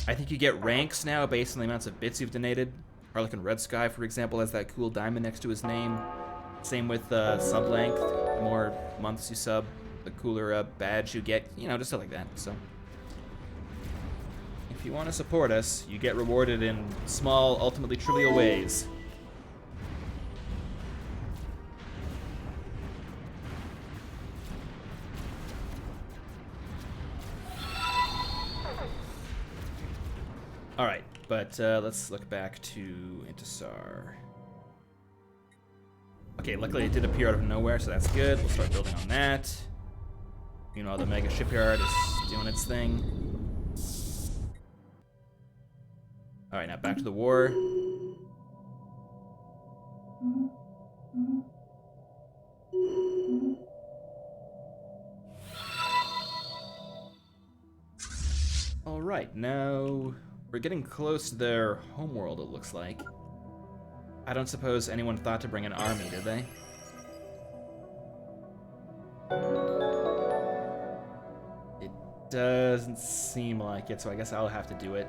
think you get ranks now based on the amounts of bits you've donated. Harlequin Red Sky, for example, has that cool diamond next to his name. Same with sub length. The more months you sub, the cooler badge you get. You know, just stuff like that. So, if you want to support us, you get rewarded in small, ultimately trivial ways. Alright, but let's look back to Intisar. Okay, luckily it did appear out of nowhere, so that's good. We'll start building on that. You know, the mega shipyard is doing its thing. Alright, now back to the war. Alright, now we're getting close to their homeworld, it looks like. I don't suppose anyone thought to bring an army, did they? It doesn't seem like it, so I guess I'll have to do it.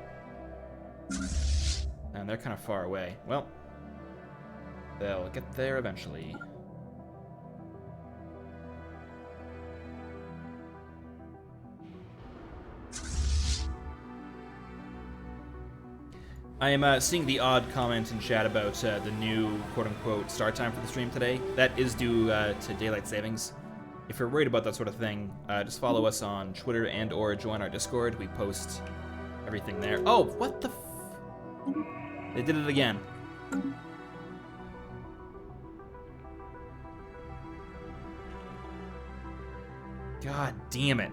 And they're kind of far away. Well, they'll get there eventually. I am seeing the odd comment in chat about the new quote-unquote start time for the stream today. That is due to daylight savings. If you're worried about that sort of thing, just follow us on Twitter and or join our Discord. We post everything there. Oh, what the f... They did it again. God damn it.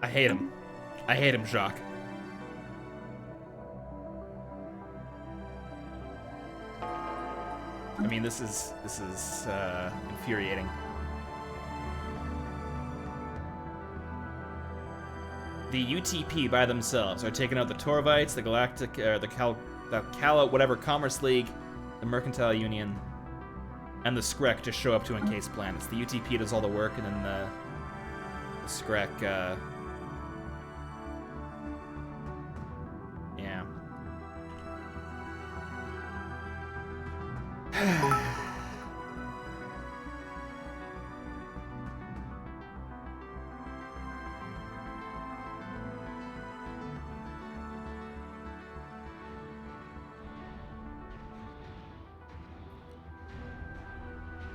I hate him. I hate him, Jacques. I mean, this is infuriating. The UTP by themselves are taking out the Torvites, the Galactic, the Cala, whatever, Commerce League, the Mercantile Union, and the Skrek just show up to encase planets. The UTP does all the work, and then the Skrek, yeah.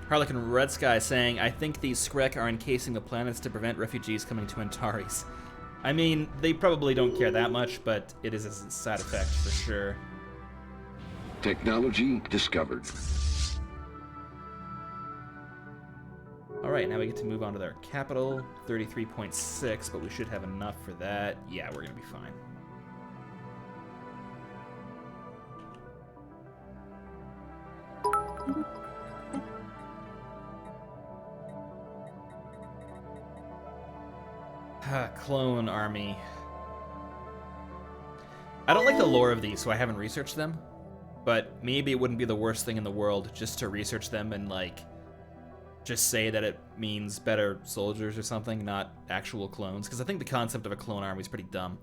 Harlequin Red Sky saying, I think these Skrek are encasing the planets to prevent refugees coming to Antares. I mean, they probably don't care that much, but it is a side effect for sure. Technology discovered. Alright, now we get to move on to their capital. 33.6, but we should have enough for that. Yeah, we're gonna be fine. Clone army. I don't like the lore of these, so I haven't researched them. But maybe it wouldn't be the worst thing in the world just to research them and, like, just say that it means better soldiers or something, not actual clones. Because I think the concept of a clone army is pretty dumb.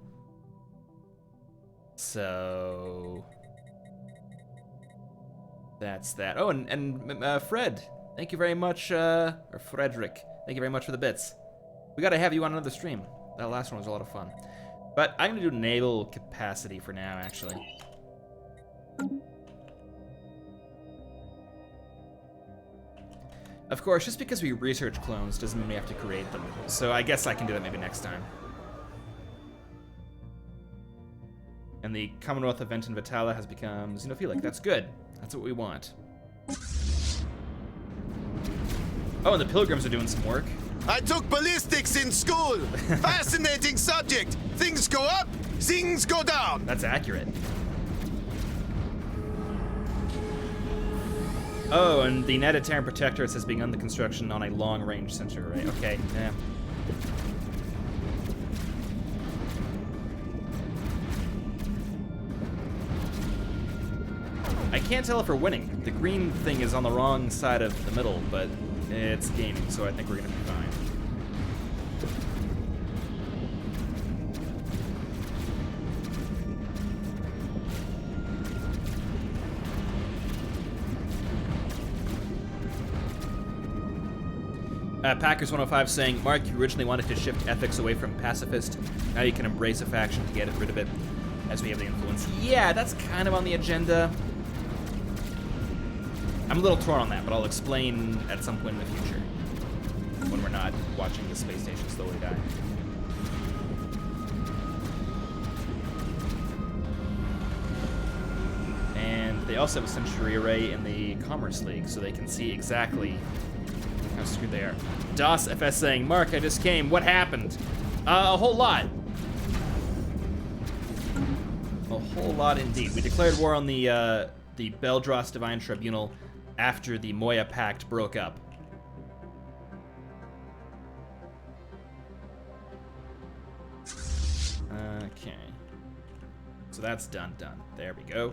So... that's that. Oh, and Fred, thank you very much, or Frederick, thank you very much for the bits. We gotta have you on another stream. That last one was a lot of fun. But I'm gonna do naval capacity for now, actually. Of course, just because we research clones doesn't mean we have to create them. So I guess I can do that maybe next time. And the Commonwealth of Venton Vitala has become xenophilic. That's good. That's what we want. Oh, and the Pilgrims are doing some work. I took ballistics in school. Fascinating subject. Things go up, things go down. That's accurate. Oh, and the United Terran Protectorate has begun the construction on a long-range center array. Okay, yeah. I can't tell if we're winning. The green thing is on the wrong side of the middle, but it's gaining, so I think we're gonna be fine. Packers 105 saying, Mark, you originally wanted to shift ethics away from pacifist. Now you can embrace a faction to get rid of it, as we have the influence. Yeah, that's kind of on the agenda. I'm a little torn on that, but I'll explain at some point in the future, when we're not watching the space station slowly die. And they also have a century array in the Commerce League, so they can see exactly how screwed they are. DOS FS saying, Mark, I just came. What happened? A whole lot. A whole lot indeed. We declared war on the Beldros Divine Tribunal after the Moya Pact broke up. Okay. So that's done. There we go.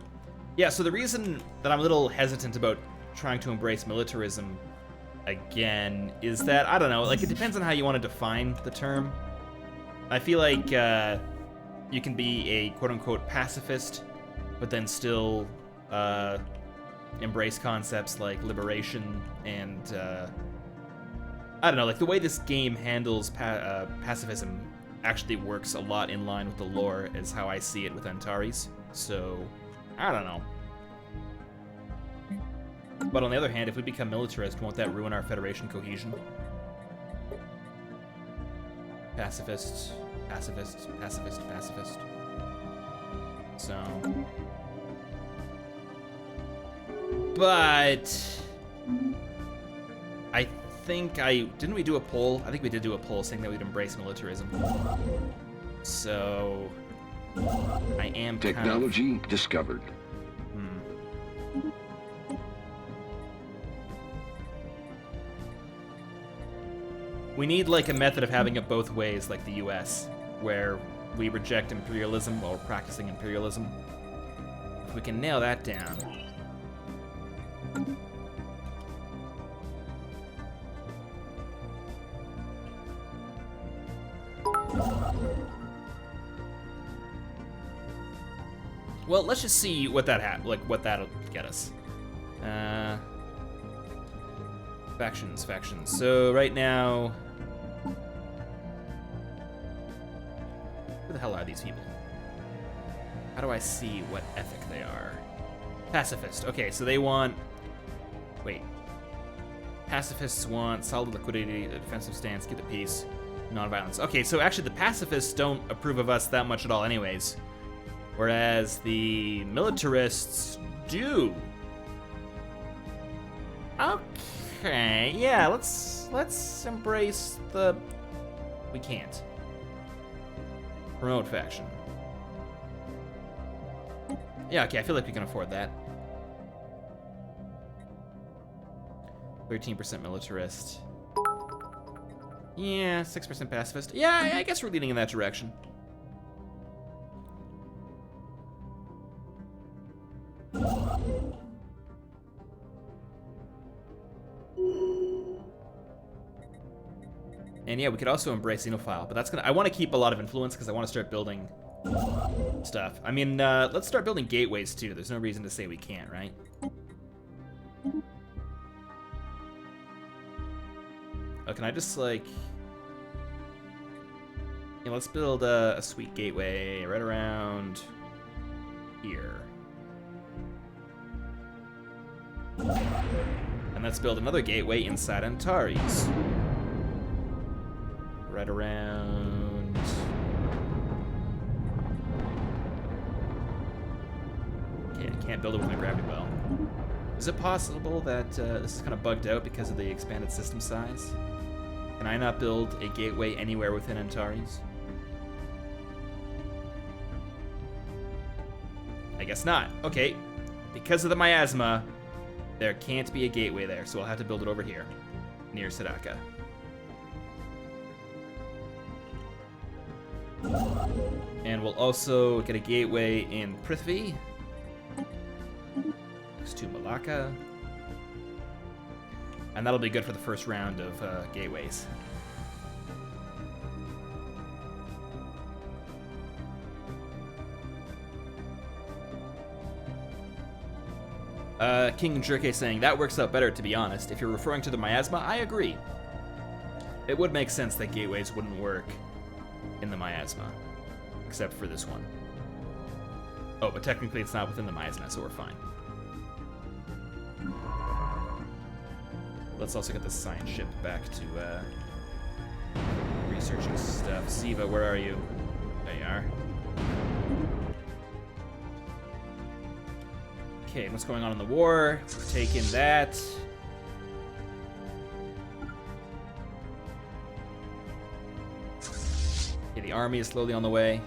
Yeah, so the reason that I'm a little hesitant about trying to embrace militarism again is that, I don't know, like, it depends on how you want to define the term. I feel like you can be a quote-unquote pacifist, but then still embrace concepts like liberation and, I don't know, like, the way this game handles pacifism actually works a lot in line with the lore is how I see it with Antares, so, I don't know. But on the other hand, if we become militarist, won't that ruin our Federation cohesion? Pacifist, pacifist, pacifist, pacifist. So... but... I think didn't we do a poll? I think we did do a poll saying that we'd embrace militarism. So... I am Technology discovered. We need, like, a method of having it both ways, like the US, where we reject imperialism while we're practicing imperialism. If we can nail that down. Well, let's just see what that what that'll get us. Factions. So right now, who the hell are these people? How do I see what ethic they are? Pacifist. Okay, so they want... wait. Pacifists want solid liquidity, a defensive stance, keep the peace, non-violence. Okay, so actually the pacifists don't approve of us that much at all anyways. Whereas the militarists do. Okay, yeah, let's embrace the... We can't. Promote faction. Yeah, okay, I feel like we can afford that. 13% militarist. Yeah, 6% pacifist. Yeah, I guess we're leaning in that direction. And yeah, we could also embrace Xenophile, but that's gonna... I want to keep a lot of influence because I want to start building stuff. I mean, let's start building gateways too. There's no reason to say we can't, right? Oh, can I just, like... Yeah, let's build a sweet gateway right around here. And let's build another gateway inside Antares. Right around... Okay, I can't build it with my gravity well. Is it possible that this is kind of bugged out because of the expanded system size? Can I not build a gateway anywhere within Antares? I guess not. Okay. Because of the miasma, there can't be a gateway there, so I'll have to build it over here, near Sadaka. And we'll also get a gateway in Prithvi, next to Malacca. And that'll be good for the first round of gateways. King Jerke saying, that works out better, to be honest. If you're referring to the miasma, I agree. It would make sense that gateways wouldn't work in the miasma, except for this one. Oh, but technically it's not within the miasma, so we're fine. Let's also get the science ship back to researching stuff. Siva, where are you? There you are. Okay, what's going on in the war? We're taking that. Okay, the army is slowly on the way.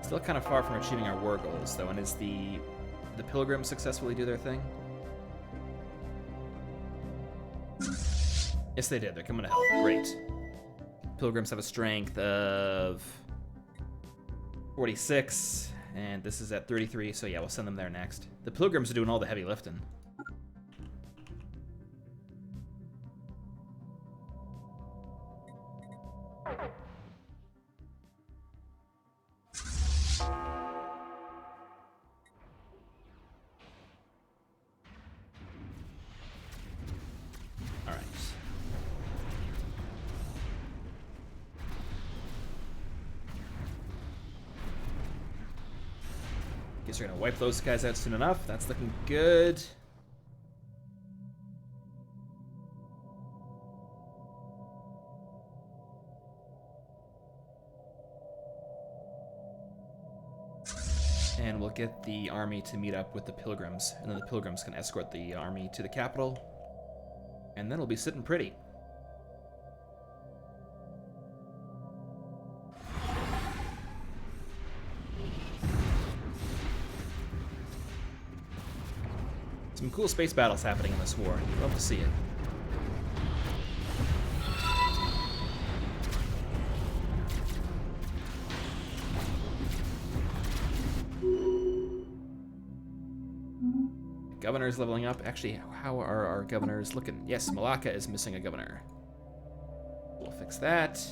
Still kind of far from achieving our war goals, though. And is the pilgrims successfully do their thing? Yes, they did. They're coming to help. Great. Pilgrims have a strength of 46, and this is at 33, so yeah, we'll send them there next. The pilgrims are doing all the heavy lifting. Guess we're gonna wipe those guys out soon enough. That's looking good. And we'll get the army to meet up with the pilgrims, and then the pilgrims can escort the army to the capital, and then we'll be sitting pretty. Some cool space battles happening in this war. Love to see it. Governor's leveling up. Actually, how are our governors looking? Yes, Malacca is missing a governor. We'll fix that.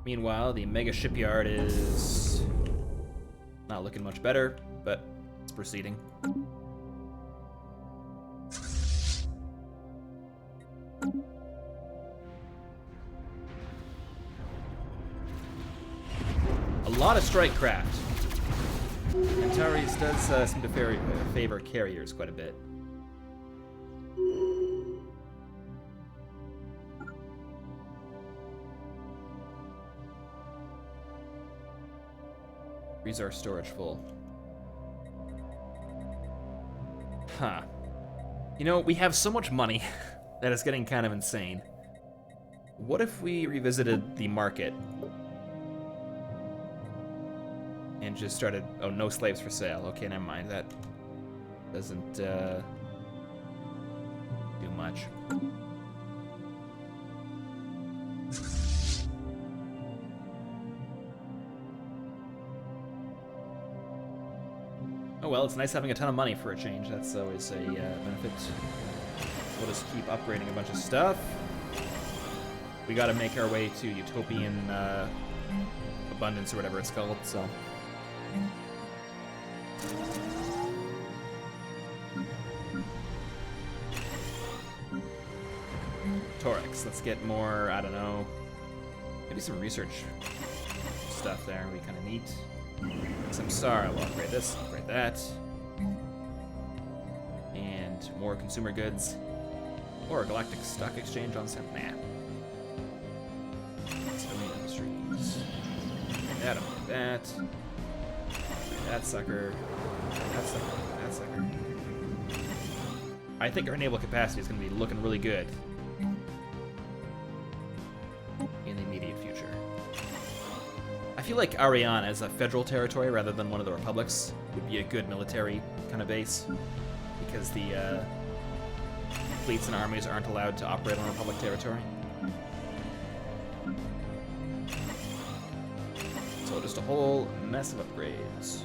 Meanwhile, the mega shipyard is not looking much better, but it's proceeding. A lot of strike craft. Antares does seem to favor carriers quite a bit. Resource storage full. Huh. You know, we have so much money that it's getting kind of insane. What if we revisited the market and just started... Oh, no slaves for sale. Okay, never mind. That doesn't do much. Oh well, it's nice having a ton of money for a change. That's always a benefit. We'll just keep upgrading a bunch of stuff. We gotta make our way to Utopian Abundance or whatever it's called, so... Torix, let's get more, I don't know, maybe some research stuff there, would be kind of neat. Samsara, we'll upgrade this, upgrade that. And more consumer goods. Or a Galactic Stock Exchange on some, nah. Civilian industries. That, upgrade that. That sucker. That sucker. That sucker. I think our naval capacity is going to be looking really good in the immediate future. I feel like Ariane as a federal territory rather than one of the republics would be a good military kind of base, because the fleets and armies aren't allowed to operate on republic territory. So just a whole mess of upgrades.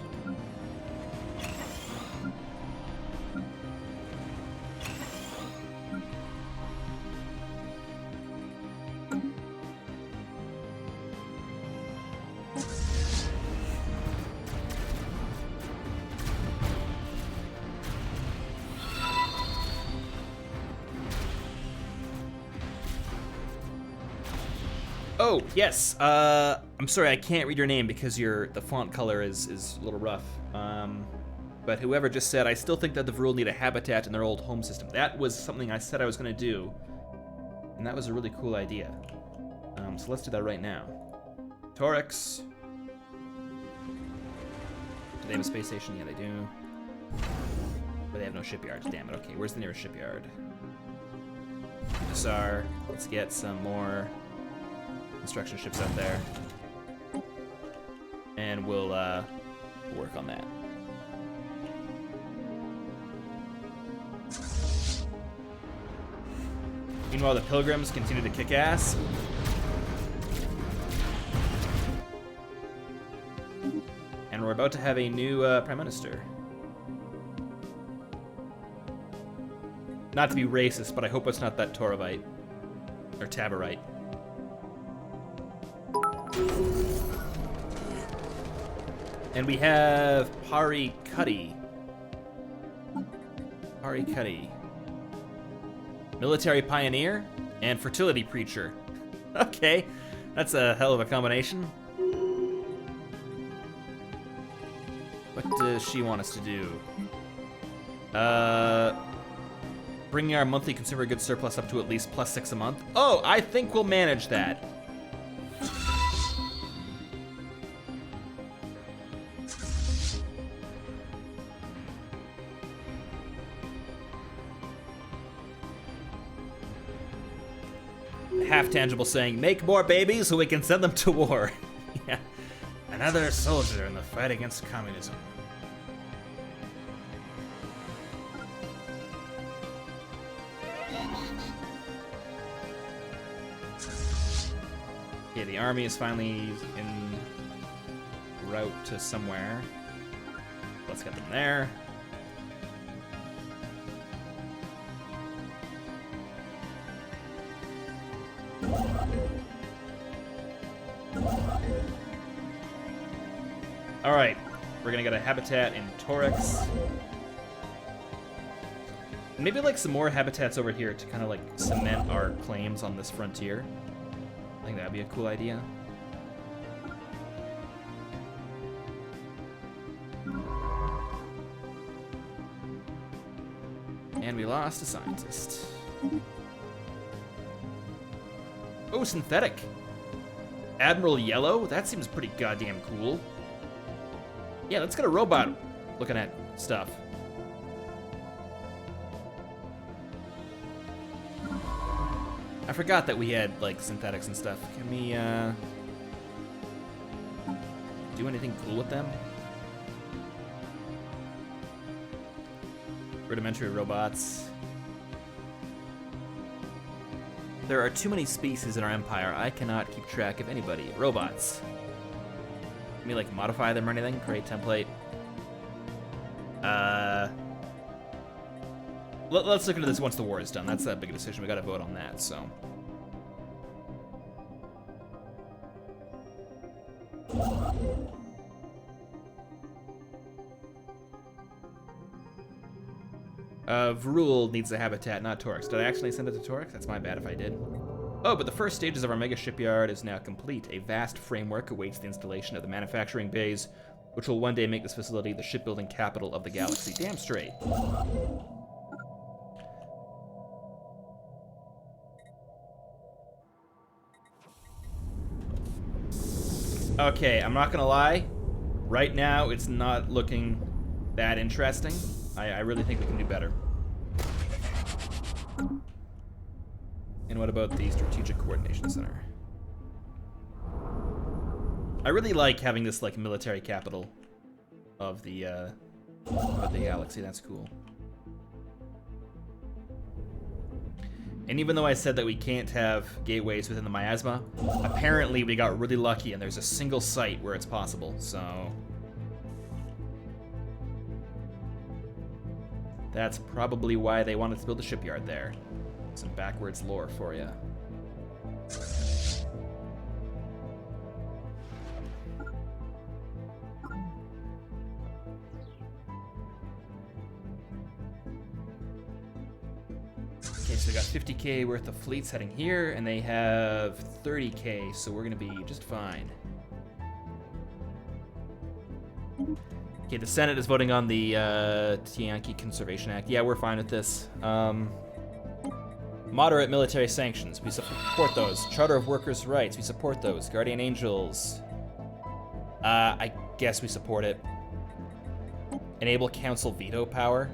Oh, yes. I'm sorry, I can't read your name because the font color is a little rough. But whoever just said, I still think that the Vrul need a habitat in their old home system. That was something I said I was going to do, and that was a really cool idea. So let's do that right now. Torix. Do they have a space station? Yeah, they do. But they have no shipyards. Damn it. Okay, where's the nearest shipyard? Desar. Let's get some more construction ships out there, and we'll work on that. Meanwhile, the Pilgrims continue to kick ass. And we're about to have a new Prime Minister. Not to be racist, but I hope it's not that Toravite. Or Tabarite. And we have Pari Cuddy. Pari Cuddy. Military pioneer and fertility preacher. Okay, that's a hell of a combination. What does she want us to do? Bringing our monthly consumer goods surplus up to at least +6 a month. Oh, I think we'll manage that. Half-tangible saying, make more babies so we can send them to war. Yeah. Another soldier in the fight against communism. Okay, the army is finally en route to somewhere. Let's get them there. Alright, we're gonna get a habitat in Torix. Maybe like some more habitats over here to kind of like cement our claims on this frontier. I think that'd be a cool idea. And we lost a scientist. Oh, synthetic. Admiral Yellow? That seems pretty goddamn cool. Yeah, let's get a robot looking at stuff. I forgot that we had, like, synthetics and stuff. Can we, do anything cool with them? Rudimentary robots. There are too many species in our empire. I cannot keep track of anybody. Robots. Can we, like, modify them or anything? Create template. Let's look into this once the war is done. That's that big a decision. We gotta vote on that, so. Vrul needs a habitat, not Torx. Did I actually send it to Torx? That's my bad if I did. Oh, but the first stages of our mega shipyard is now complete. A vast framework awaits the installation of the manufacturing bays, which will one day make this facility the shipbuilding capital of the galaxy. Damn straight. Okay, I'm not gonna lie. Right now, it's not looking that interesting. I really think we can do better. And what about the Strategic Coordination Center? I really like having this, like, military capital of the galaxy. That's cool. And even though I said that we can't have gateways within the miasma, apparently we got really lucky and there's a single site where it's possible, so... That's probably why they wanted to build a shipyard there. Some backwards lore for you. Okay, so they got 50k worth of fleets heading here, and they have 30k, so we're gonna be just fine. Okay, the Senate is voting on the Tianqi Conservation Act. Yeah, we're fine with this. Moderate military sanctions. We support those. Charter of Workers' Rights. We support those. Guardian Angels. I guess we support it. Enable council veto power.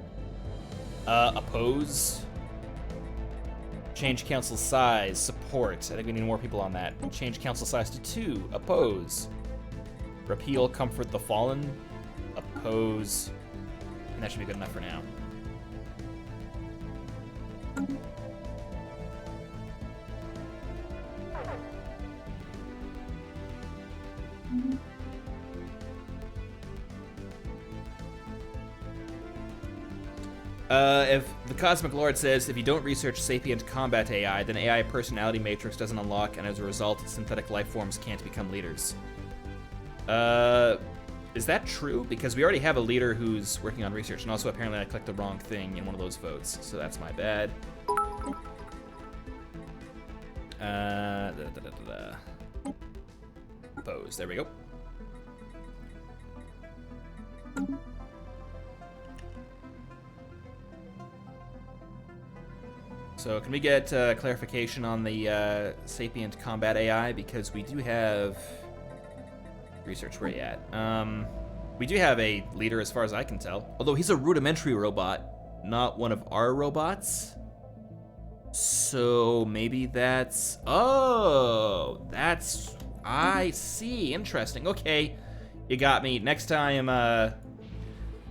Oppose. Change council size. Support. I think we need more people on that. Change council size to 2. Oppose. Repeal Comfort the Fallen. Oppose. And that should be good enough for now. If the Cosmic Lord says, if you don't research sapient combat AI, then AI personality matrix doesn't unlock, and as a result, synthetic life forms can't become leaders. Is that true? Because we already have a leader who's working on research, and also apparently I clicked the wrong thing in one of those votes, so that's my bad. Oppose, there we go. So can we get clarification on the sapient combat AI? Because we do have research. Where you at? We do have a leader as far as I can tell. Although he's a rudimentary robot, not one of our robots. So maybe that's... Oh, that's... I see. Interesting. Okay, you got me. Next time, I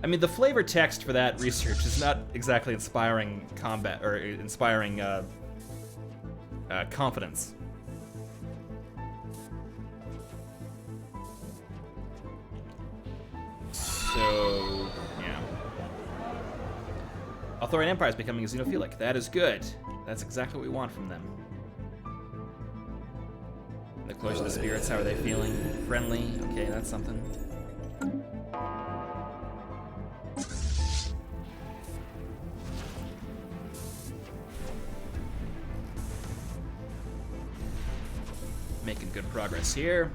mean, the flavor text for that research is not exactly inspiring combat, or inspiring confidence. So, yeah. Authorian Empire is becoming xenophilic. That is good. That's exactly what we want from them. The Cloister of the Spirits, how are they feeling? Friendly? Okay, that's something. Making good progress here.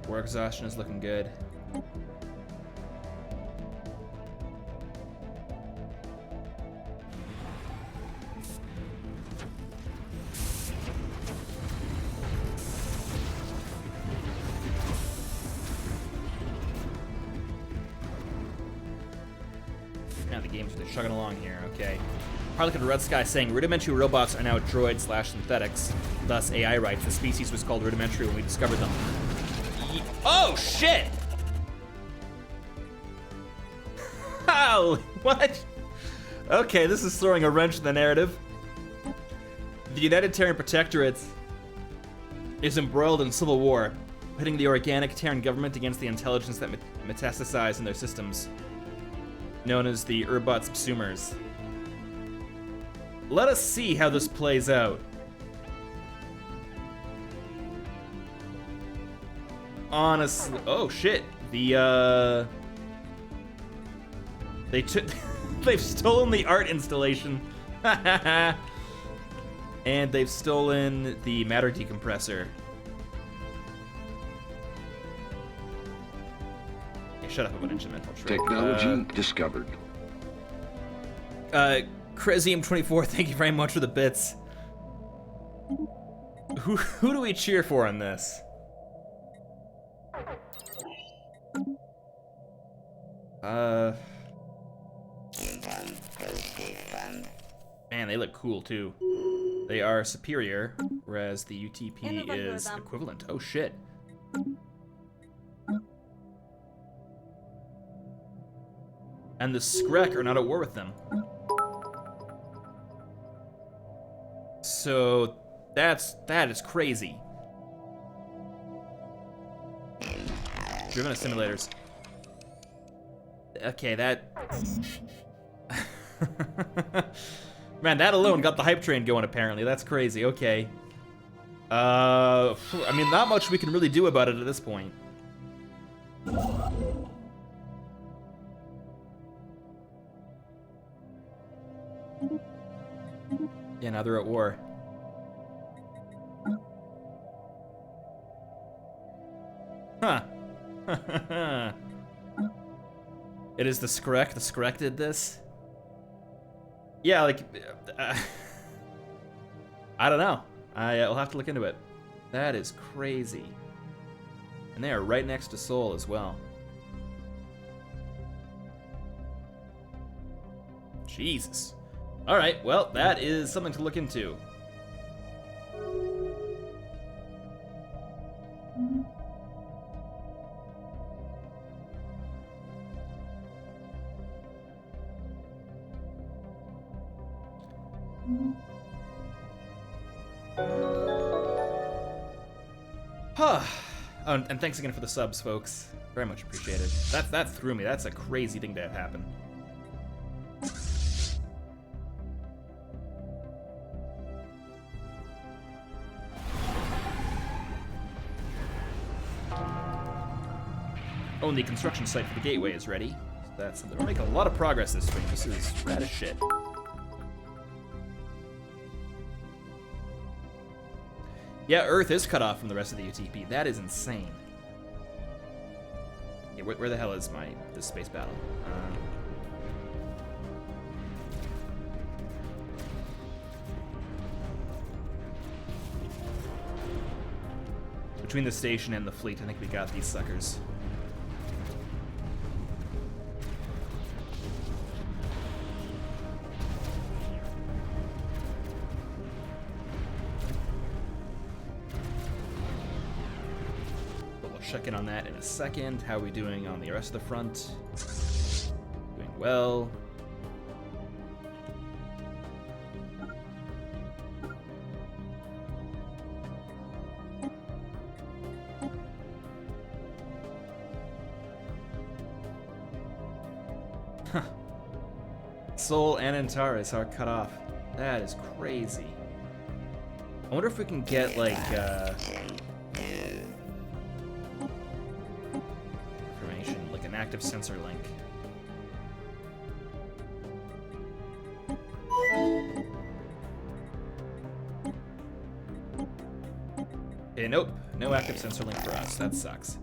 War exhaustion is looking good. games are chugging along here. Okay. Harlequin Red Sky saying rudimentary robots are now droids/synthetics, thus AI rights. The species was called rudimentary when we discovered them. Oh shit! Oh, what? Okay, this is throwing a wrench in the narrative. The United Terran Protectorate is embroiled in civil war, pitting the organic Terran government against the intelligence that metastasize in their systems, known as the Urbots Psumers. Let us see how this plays out. Honestly, oh shit. They've stolen the art installation. And they've stolen the matter decompressor. Hey, shut up about instrumental trick. Technology discovered. Crazium24, thank you very much for the bits. Who do we cheer for in this? Man, they look cool too. They are superior, whereas the UTP is equivalent. Oh shit. And the Skrek are not at war with them. So that is crazy. Driven to simulators. Okay, that. Man, that alone got the hype train going. Apparently, that's crazy. Okay. I mean, not much we can really do about it at this point. Yeah, now they're at war. Huh. It is the Skrek. The Skrek did this? Yeah, like... I don't know. I'll have to look into it. That is crazy. And they are right next to Seoul as well. Jesus. Alright, well, that is something to look into. Oh, and thanks again for the subs, folks. Very much appreciated. That threw me. That's a crazy thing to have happen. Oh, and the construction site for the gateway is ready. So that's something. We're making a lot of progress this stream. This is rad as shit. Yeah, Earth is cut off from the rest of the UTP. That is insane. Yeah, where the hell is this space battle? Between the station and the fleet, I think we got these suckers. Check in on that in a second. How are we doing on the rest of the front? Doing well. Huh. Seoul and Antares are cut off. That is crazy. I wonder if we can get like active sensor link. Okay, nope. No active sensor link for us. That sucks.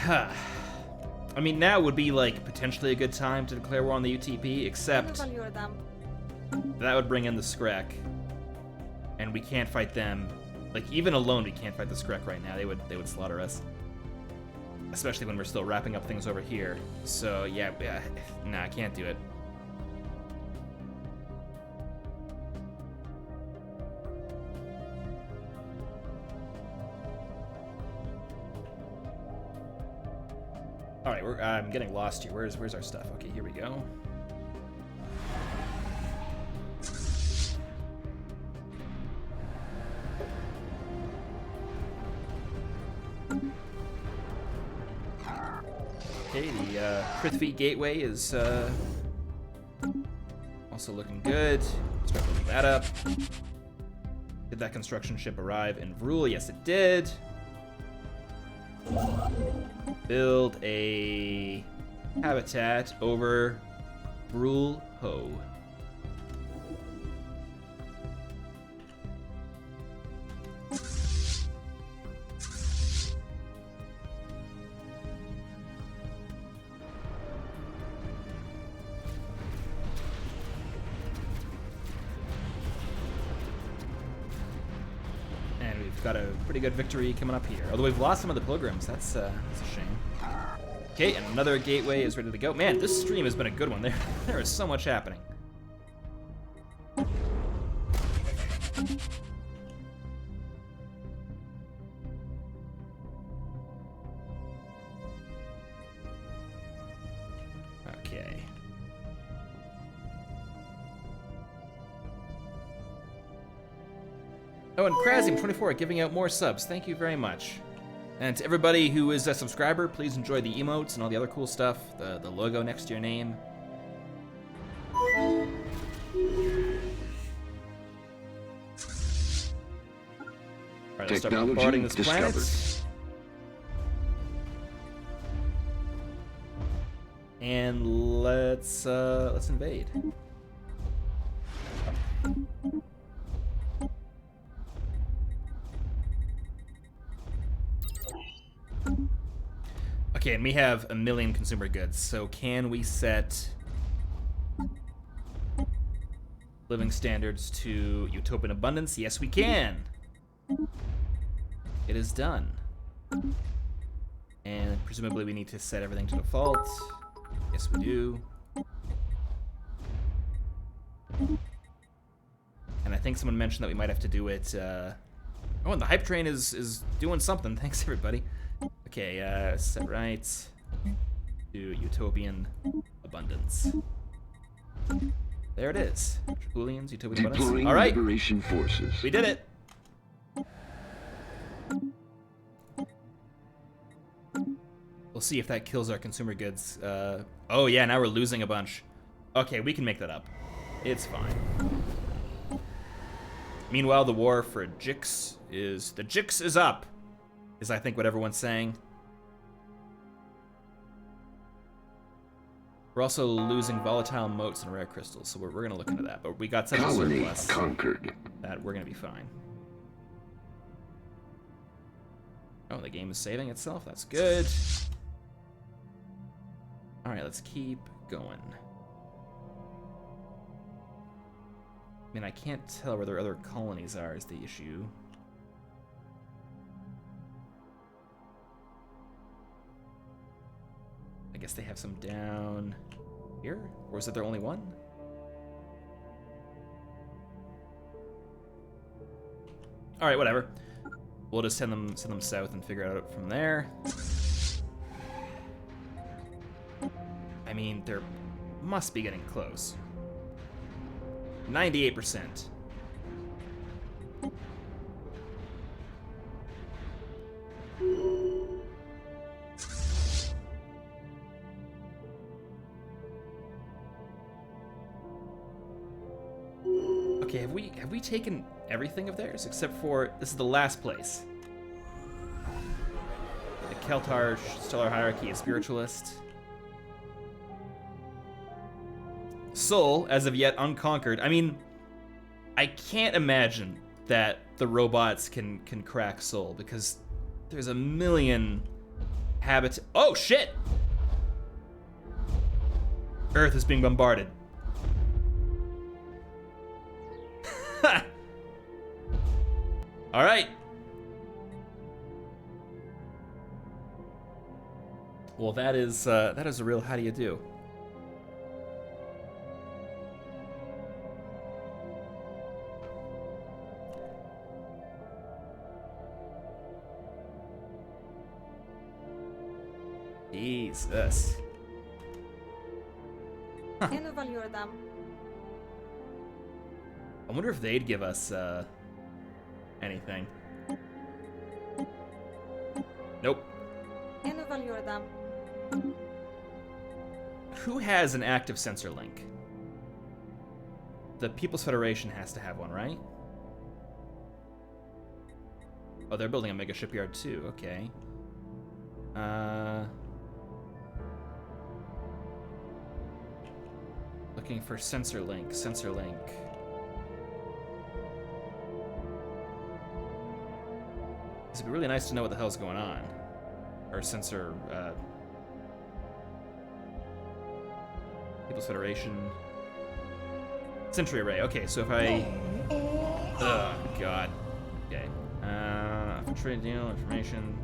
I mean, now would be like potentially a good time to declare war on the UTP, except that would bring in the Skrek. And we can't fight them Like, even alone, we can't fight the Skrek right now. They would slaughter us. Especially when we're still wrapping up things over here. So, yeah, nah, I can't do it. All right, I'm getting lost here. Where's our stuff? Okay, here we go. Okay, the Prithvi Gateway is also looking good. Start building that up. Did that construction ship arrive in Vrul? Yes, it did. Build a habitat over Vrul Ho. Got a pretty good victory coming up here. Although we've lost some of the pilgrims, that's a shame. Okay, and another gateway is ready to go. Man, this stream has been a good one. There is so much happening. Okay. Oh, and Krasim24 giving out more subs. Thank you very much. And to everybody who is a subscriber, please enjoy the emotes and all the other cool stuff. The logo next to your name. All right, let's start bombarding this planet. And let's invade. Okay, and we have 1 million consumer goods, so can we set living standards to utopian abundance? Yes, we can. It is done. And presumably we need to set everything to default. Yes, we do. And I think someone mentioned that we might have to do it. Oh, and the hype train is doing something. Thanks, everybody. Okay, set rights to utopian abundance. There it is. Tripulians, utopian abundance. Deploying All right, liberation forces. we did it. We'll see if that kills our consumer goods. Oh yeah, now we're losing a bunch. Okay, we can make that up. It's fine. Meanwhile, the war for Jix is... The Jix is up, is I think what everyone's saying. We're also losing volatile motes and rare crystals, so we're going to look into that. But we got such a Colony surplus conquered. that we're going to be fine. Oh, the game is saving itself. That's good. All right, let's keep going. I mean, I can't tell where their other colonies are is the issue. I guess they have some down here? Or is it their only one? All right, whatever. We'll just send them south and figure it out from there. I mean, they're must be getting close. 98%. Okay, have we taken everything of theirs except for this is the last place. The Keltar Stellar Hierarchy is spiritualist. Sol, as of yet unconquered. I mean, I can't imagine that the robots can crack Sol because there's a million habits. Oh shit! Earth is being bombarded. All right, Well, that is a real how do you do. Jesus. En valjoerdam. I wonder if they'd give us anything. Nope. En valjoerdam. Who has an active sensor link? The People's Federation has to have one, right? Oh, they're building a mega shipyard too. Okay. Looking for sensor link. Sensor link. It'd be really nice to know what the hell's going on. Or sensor. People's Federation. Sentry array. Okay, so if I. Oh God. Okay. Trade deal information.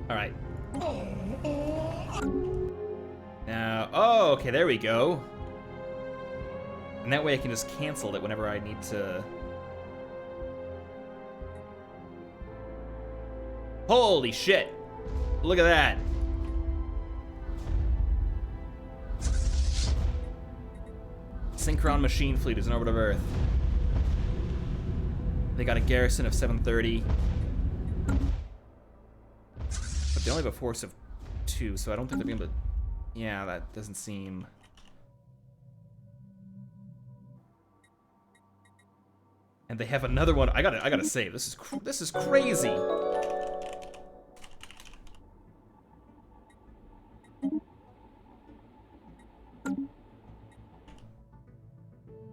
All right. Now, oh, okay, there we go. And that way I can just cancel it whenever I need to. Holy shit! Look at that. Synchron machine fleet is in orbit of Earth. They got a garrison of 730. But they only have a force of 2, so I don't think they're able to. Yeah, that doesn't seem. And they have another one. I gotta save. This is crazy.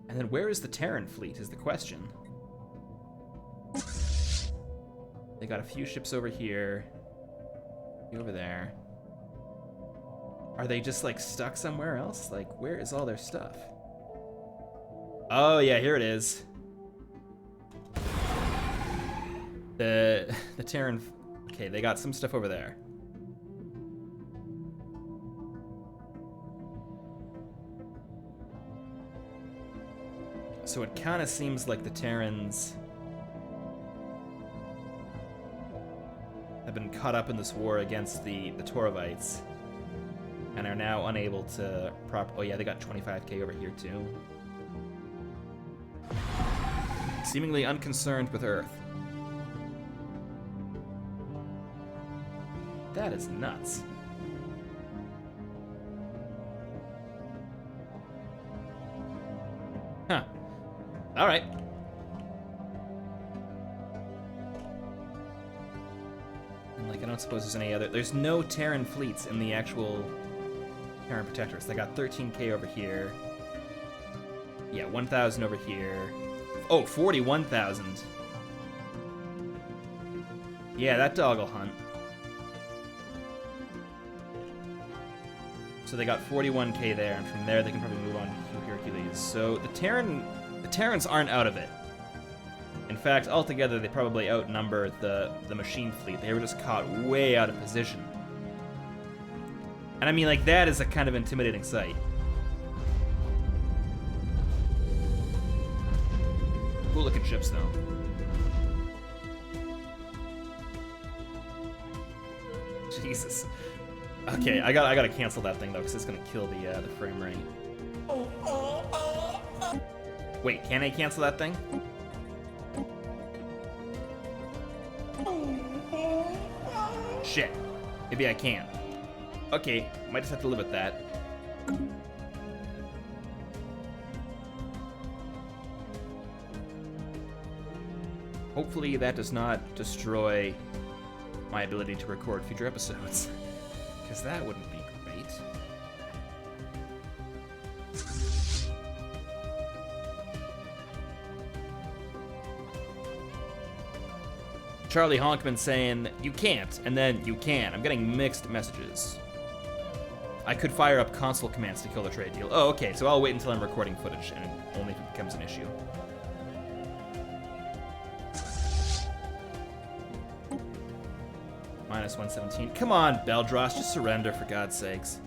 And then where is the Terran fleet is the question. They got a few ships over here. Over there. Are they just like stuck somewhere else? Like, where is all their stuff? Oh yeah, here it is. The Terran. Okay, they got some stuff over there. So it kind of seems like the Terrans have been caught up in this war against the Taurovites and are now unable to oh yeah, they got 25k over here too. Seemingly unconcerned with Earth. That is nuts. Huh. All right. And like, I don't suppose there's any other. There's no Terran fleets in the actual Terran protectors. They got 13k over here. Yeah, 1,000 over here. Oh, 41,000. Yeah, that dog will hunt. So they got 41k there, and from there they can probably move on to Hercules. So the Terrans aren't out of it. In fact, altogether they probably outnumber the machine fleet. They were just caught way out of position. And I mean, like, that is a kind of intimidating sight. Cool looking ships, though. Jesus. Okay, I gotta cancel that thing though, because it's gonna kill the frame rate. Wait, can I cancel that thing? Shit. Maybe I can't. Okay, might just have to live with that. Hopefully that does not destroy my ability to record future episodes. Because that wouldn't be great. Charlie Honkman saying, you can't, and then you can. I'm getting mixed messages. I could fire up console commands to kill the trade deal. Oh, okay, so I'll wait until I'm recording footage, and only if it becomes an issue. Minus 117. Come on, Beldross, just surrender for God's sakes.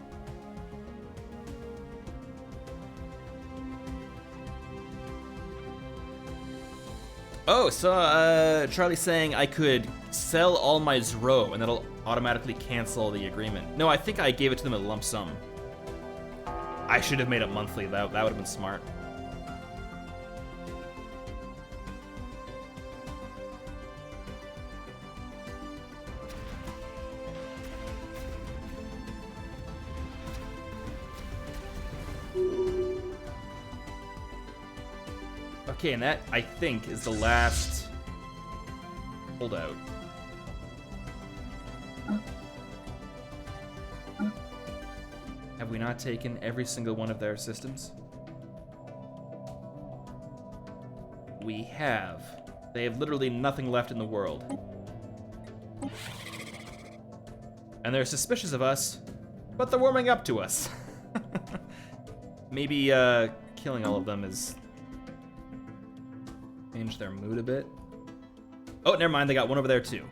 Oh, so Charlie's saying I could sell all my Zro and that'll automatically cancel the agreement. No, I think I gave it to them a lump sum. I should have made it monthly. That would have been smart. Okay, and that, I think, is the last holdout. Have we not taken every single one of their systems? We have. They have literally nothing left in the world. And they're suspicious of us, but they're warming up to us. Maybe killing all of them is... change their mood a bit. Oh, never mind, they got one over there too.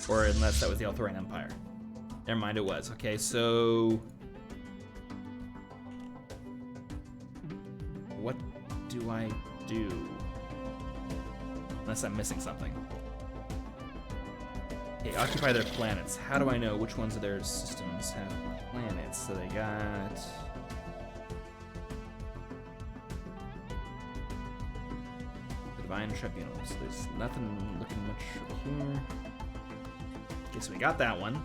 Or unless that was the Althorian Empire. Never mind, it was. Okay, so... what do I do? Unless I'm missing something. Okay, occupy their planets. How do I know which ones of their systems have planets? So they got... Divine Tribunals. There's nothing looking much over here. Guess we got that one.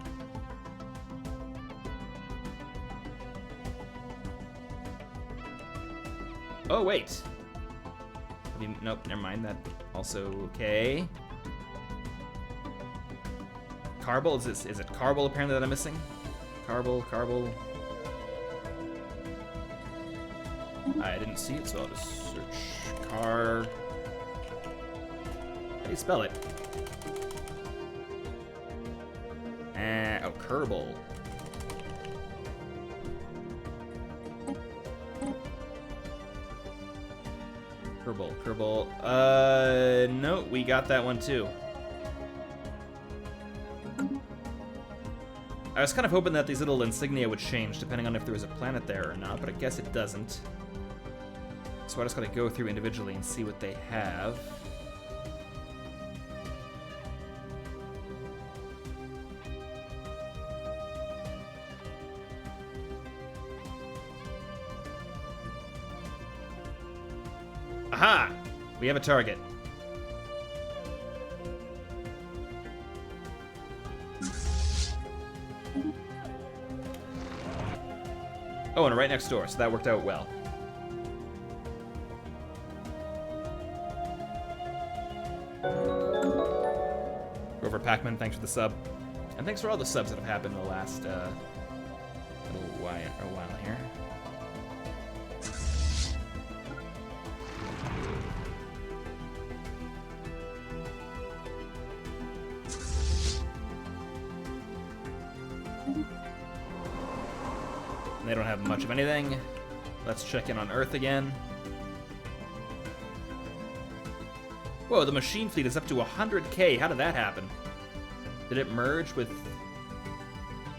Oh, wait. Nope, never mind. That also okay. Carbol? Is it Carbol apparently that I'm missing? Carbol. I didn't see it, so I'll just search How do you spell it? Oh, Kerbal. Kerbal. No, we got that one too. I was kind of hoping that these little insignia would change depending on if there was a planet there or not, but I guess it doesn't. So I just gotta go through individually and see what they have. Aha! We have a target. Oh, and right next door, so that worked out well. Grover Packman, thanks for the sub. And thanks for all the subs that have happened in the last little while here. They don't have much of anything. Let's check in on Earth again. Whoa, the machine fleet is up to 100K. How did that happen? Did it merge with...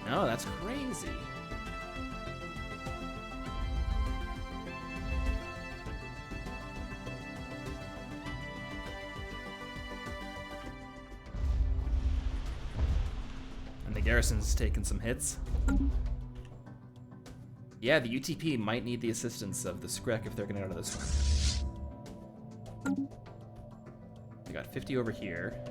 No, that's crazy. And the garrison's taken some hits. Yeah, the UTP might need the assistance of the Skrek if they're gonna get out of this one. We got 50 over here.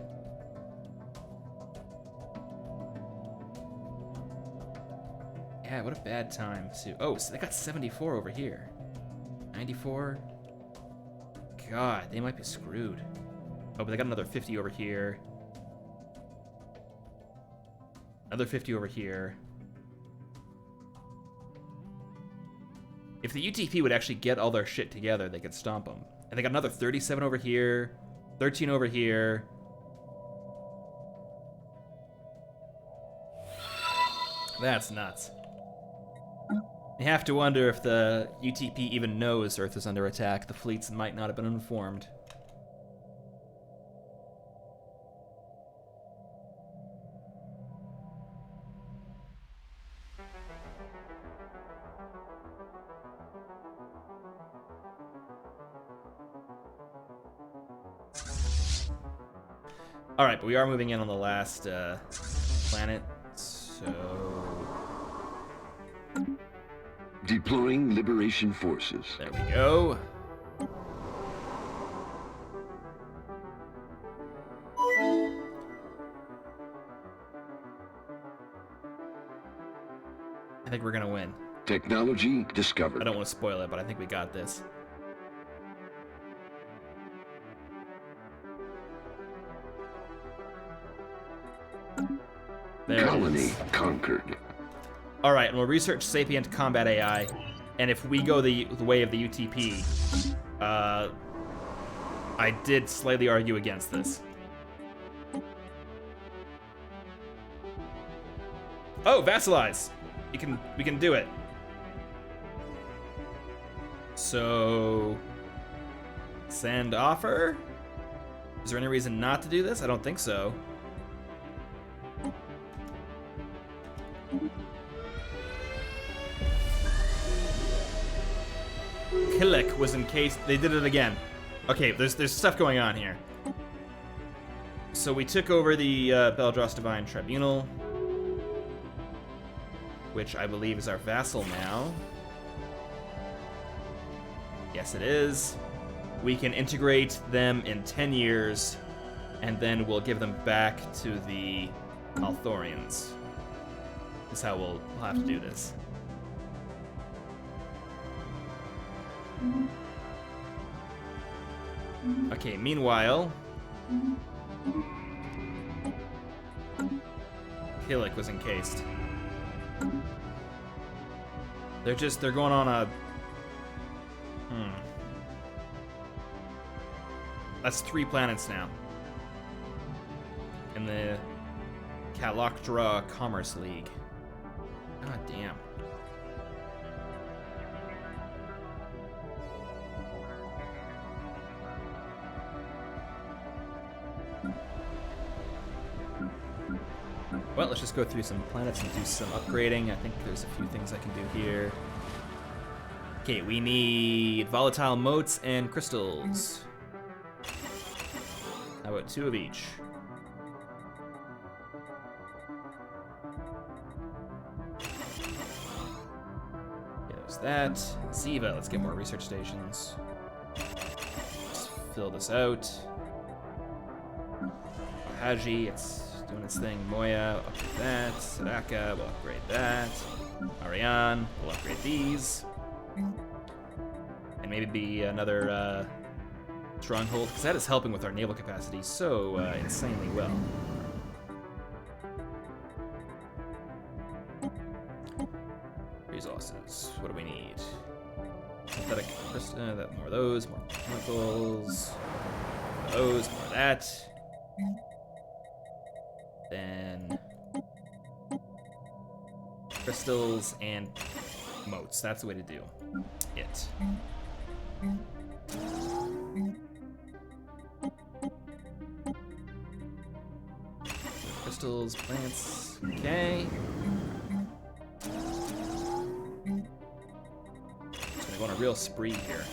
Yeah, what a bad time to... Oh, so they got 74 over here. 94. God, they might be screwed. Oh, but they got another 50 over here. Another 50 over here. If the UTP would actually get all their shit together, they could stomp them. And they got another 37 over here, 13 over here. That's nuts. You have to wonder if the UTP even knows Earth is under attack. The fleets might not have been informed. All right, but we are moving in on the last planet, so... Deploying Liberation Forces. There we go. I think we're gonna win. Technology discovered. I don't want to spoil it, but I think we got this. There it Colony is. conquered. All right, and we'll research sapient combat AI, and if we go the way of the UTP, I did slightly argue against this. Oh, vassalize! We can do it. So, send offer? Is there any reason not to do this? I don't think so. Killick was encased. They did it again. Okay, there's stuff going on here. So we took over the Beldros Divine Tribunal, which I believe is our vassal now. Yes, it is. We can integrate them in 10 years, and then we'll give them back to the Althorians. That's how we'll have to do this. Okay, meanwhile... Killick was encased. They're going on a... That's 3 planets now. In the Kalokdra Commerce League. God damn. Well, let's just go through some planets and do some upgrading. I think there's a few things I can do here. Okay, we need volatile motes and crystals. How about 2 of each? Okay, there's that. Ziva, let's get more research stations. Let's fill this out. Haji, it's doing its thing. Moya, upgrade that. Sadaka, we'll upgrade that. Ariane, we'll upgrade these. And maybe be another stronghold, because that is helping with our naval capacity so insanely well. Resources, what do we need? Synthetic crystal, more of those, more chemicals, more of those, more of that. Then crystals and motes. That's the way to do it. Crystals, plants. Okay. Just gonna go on a real spree here.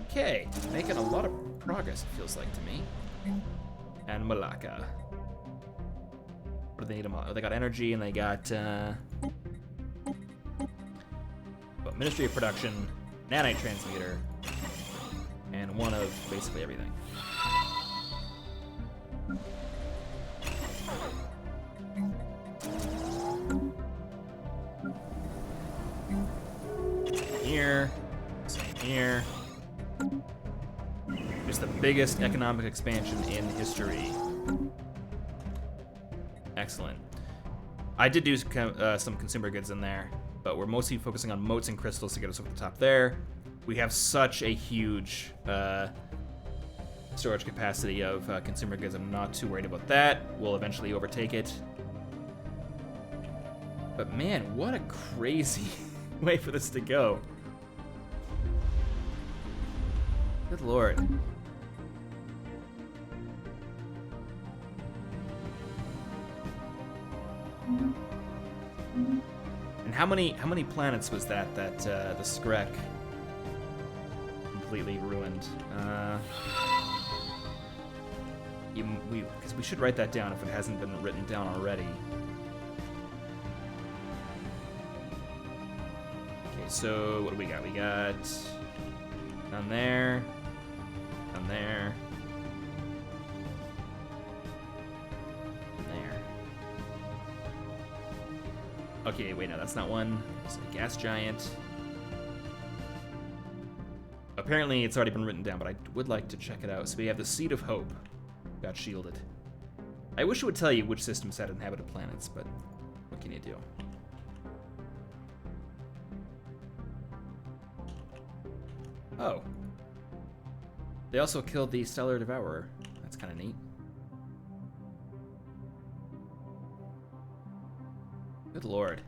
Okay, making a lot of progress, it feels like to me. And Malacca. What do they need? Oh, they got energy and they got Ministry of Production, nanite transmuter, and one of basically everything. Here, same here. Just the biggest economic expansion in history. Excellent. I did do some consumer goods in there, but we're mostly focusing on motes and crystals to get us over the top there. We have such a huge storage capacity of consumer goods. I'm not too worried about that. We'll eventually overtake it. But man, what a crazy way for this to go. Good lord. And how many planets was that the Skrek completely ruined? Because we should write that down if it hasn't been written down already. Okay, so what do we got? We got down there, down there, and there. Okay, wait, no, that's not one. It's a gas giant. Apparently, it's already been written down, but I would like to check it out. So we have the Seed of Hope. Got shielded. I wish it would tell you which systems had inhabited planets, but what can you do? Oh. They also killed the Stellar Devourer. That's kind of neat. Good lord.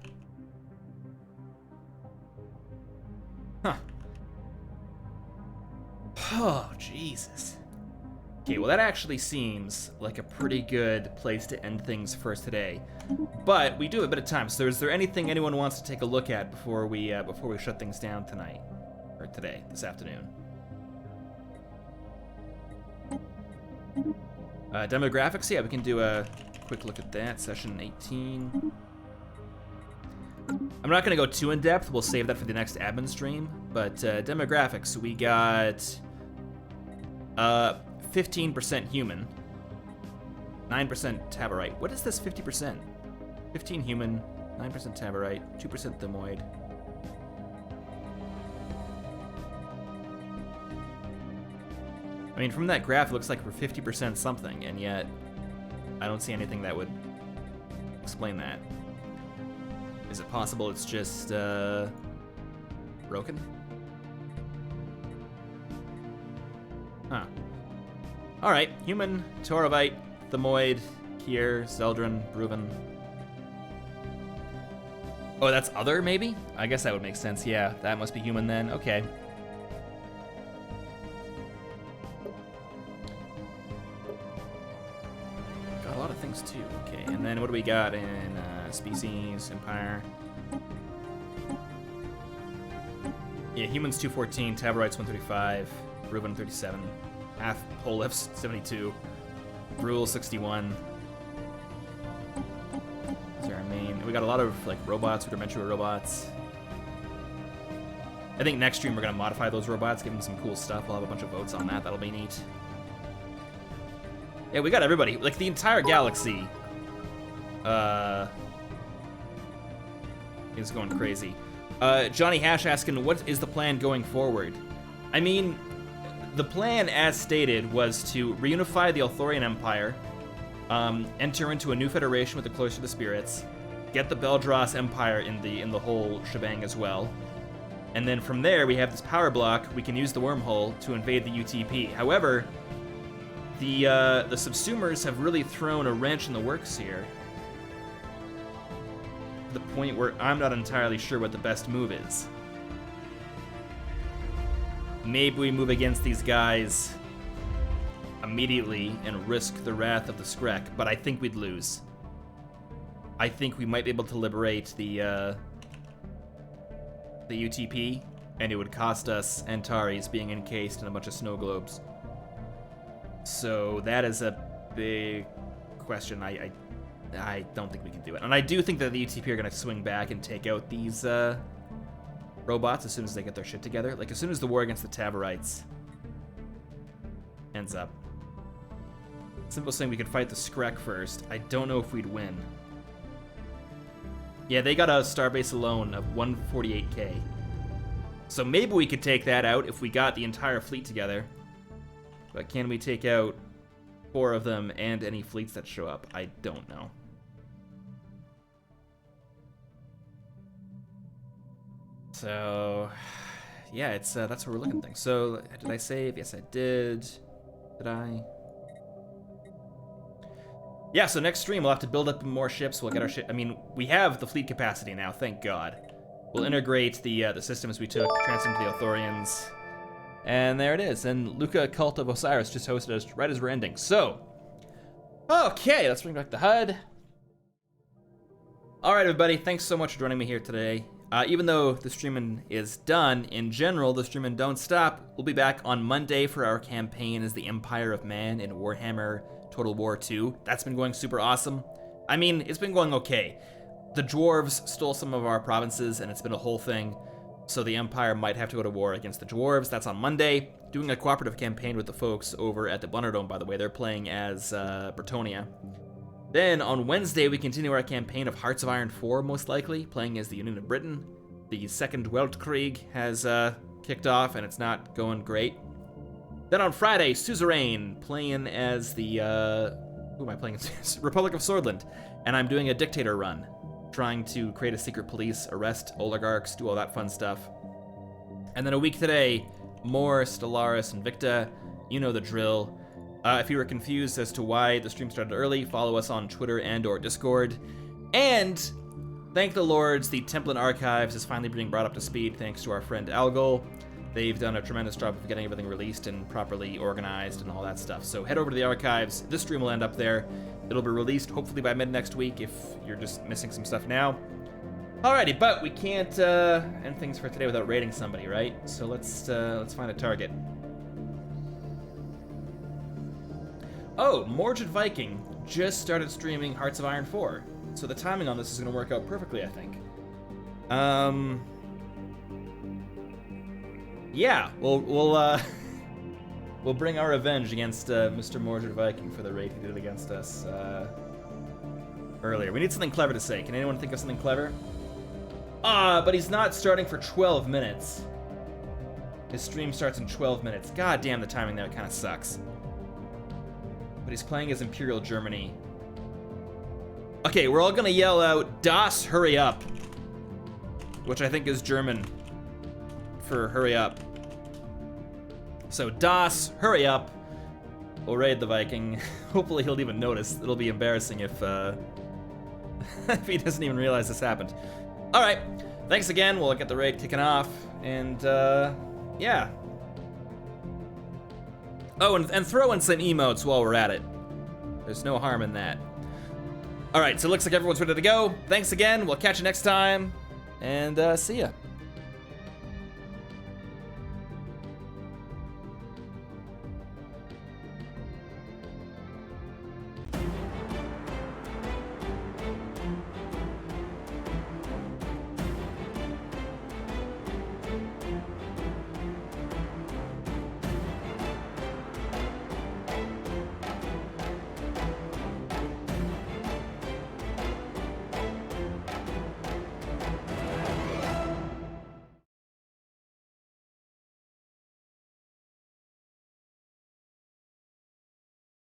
Huh. Oh, Jesus. Okay, well that actually seems like a pretty good place to end things for today. But we do have a bit of time, so is there anything anyone wants to take a look at before we shut things down tonight? Or today, this afternoon? Demographics, yeah, we can do a quick look at that. Session 18. I'm not gonna go too in depth, we'll save that for the next admin stream. But demographics, we got 15% human, 9% taborite. What is this 50%? 15 human, 9% taborite, 2% thermoid. I mean, from that graph, it looks like we're 50% something, and yet I don't see anything that would explain that. Is it possible it's just broken? Huh. Alright, human, Taurovite, Thermoid, Kier, Zeldrin, Bruven. Oh, that's other, maybe? I guess that would make sense, yeah. That must be human then, okay. Got a lot of things too, okay. And then what do we got in species, empire? Yeah, humans 214, Taborites 135, Bruven 37. Half Polifs 72, Brule 61. These are our main. We got a lot of like robots, rudimentary robots. I think next stream we're gonna modify those robots, give them some cool stuff. We'll have a bunch of votes on that. That'll be neat. Yeah, we got everybody. Like the entire galaxy is going crazy. Johnny Hash asking, what is the plan going forward? I mean, the plan, as stated, was to reunify the Althorian Empire, enter into a new federation with the Cloister of the Spirits, get the Beldross Empire in the whole shebang as well, and then from there we have this power block. We can use the wormhole to invade the UTP. However, the subsumers have really thrown a wrench in the works here, to the point where I'm not entirely sure what the best move is. Maybe we move against these guys immediately and risk the wrath of the Skrek, but I think we'd lose. I think we might be able to liberate the UTP, and it would cost us Antares being encased in a bunch of snow globes. So that is a big question. I don't think we can do it. And I do think that the UTP are going to swing back and take out these robots as soon as they get their shit together. Like, as soon as the war against the Taborites ends up. Simple saying we could fight the Skrek first. I don't know if we'd win. Yeah, they got a starbase alone of 148k. So maybe we could take that out if we got the entire fleet together. But can we take out 4 of them and any fleets that show up? I don't know. So, yeah, it's that's where we're looking things. So, did I save? Yes, I did. Did I? Yeah, so next stream we'll have to build up more ships. We'll get our ship. I mean, we have the fleet capacity now, thank God. We'll integrate the systems we took, transfer them to the Althorians. And there it is. And Luca Cult of Osiris just hosted us right as we're ending. So, okay, let's bring back the HUD. All right, everybody, thanks so much for joining me here today. Even though the streaming is done, in general, the streaming don't stop. We'll be back on Monday for our campaign as the Empire of Man in Warhammer Total War 2. That's been going super awesome. I mean, it's been going okay. The dwarves stole some of our provinces, and it's been a whole thing. So the Empire might have to go to war against the dwarves. That's on Monday. Doing a cooperative campaign with the folks over at the Blunderdome, by the way. They're playing as Bretonia. Then on Wednesday, we continue our campaign of Hearts of Iron 4, most likely, playing as the Union of Britain. The second Weltkrieg has kicked off, and it's not going great. Then on Friday, Suzerain, playing as the, who am I playing as? Republic of Swordland. And I'm doing a dictator run, trying to create a secret police, arrest oligarchs, do all that fun stuff. And then a week today, more Stellaris Invicta. You know the drill. If you were confused as to why the stream started early, follow us on Twitter and or Discord. And thank the lords, the Templin Archives is finally being brought up to speed thanks to our friend Algol. They've done a tremendous job of getting everything released and properly organized and all that stuff. So head over to the archives. This stream will end up there. It'll be released hopefully by mid next week if you're just missing some stuff now. Alrighty, but we can't end things for today without raiding somebody, right? So let's find a target. Oh, Mordred Viking just started streaming Hearts of Iron 4. So the timing on this is going to work out perfectly, I think. Yeah, we'll bring our revenge against Mr. Mordred Viking for the raid he did against us earlier. We need something clever to say. Can anyone think of something clever? But he's not starting for 12 minutes. His stream starts in 12 minutes. God damn, the timing there kind of sucks. But he's playing as Imperial Germany. Okay, we're all gonna yell out, Das, hurry up. Which I think is German for hurry up. So, Das, hurry up. We'll raid the Viking. Hopefully he'll even notice. It'll be embarrassing if if he doesn't even realize this happened. Alright, thanks again. We'll get the raid kicking off. And, yeah. Oh, and throw in some emotes while we're at it. There's no harm in that. Alright, so it looks like everyone's ready to go. Thanks again. We'll catch you next time. And, see ya.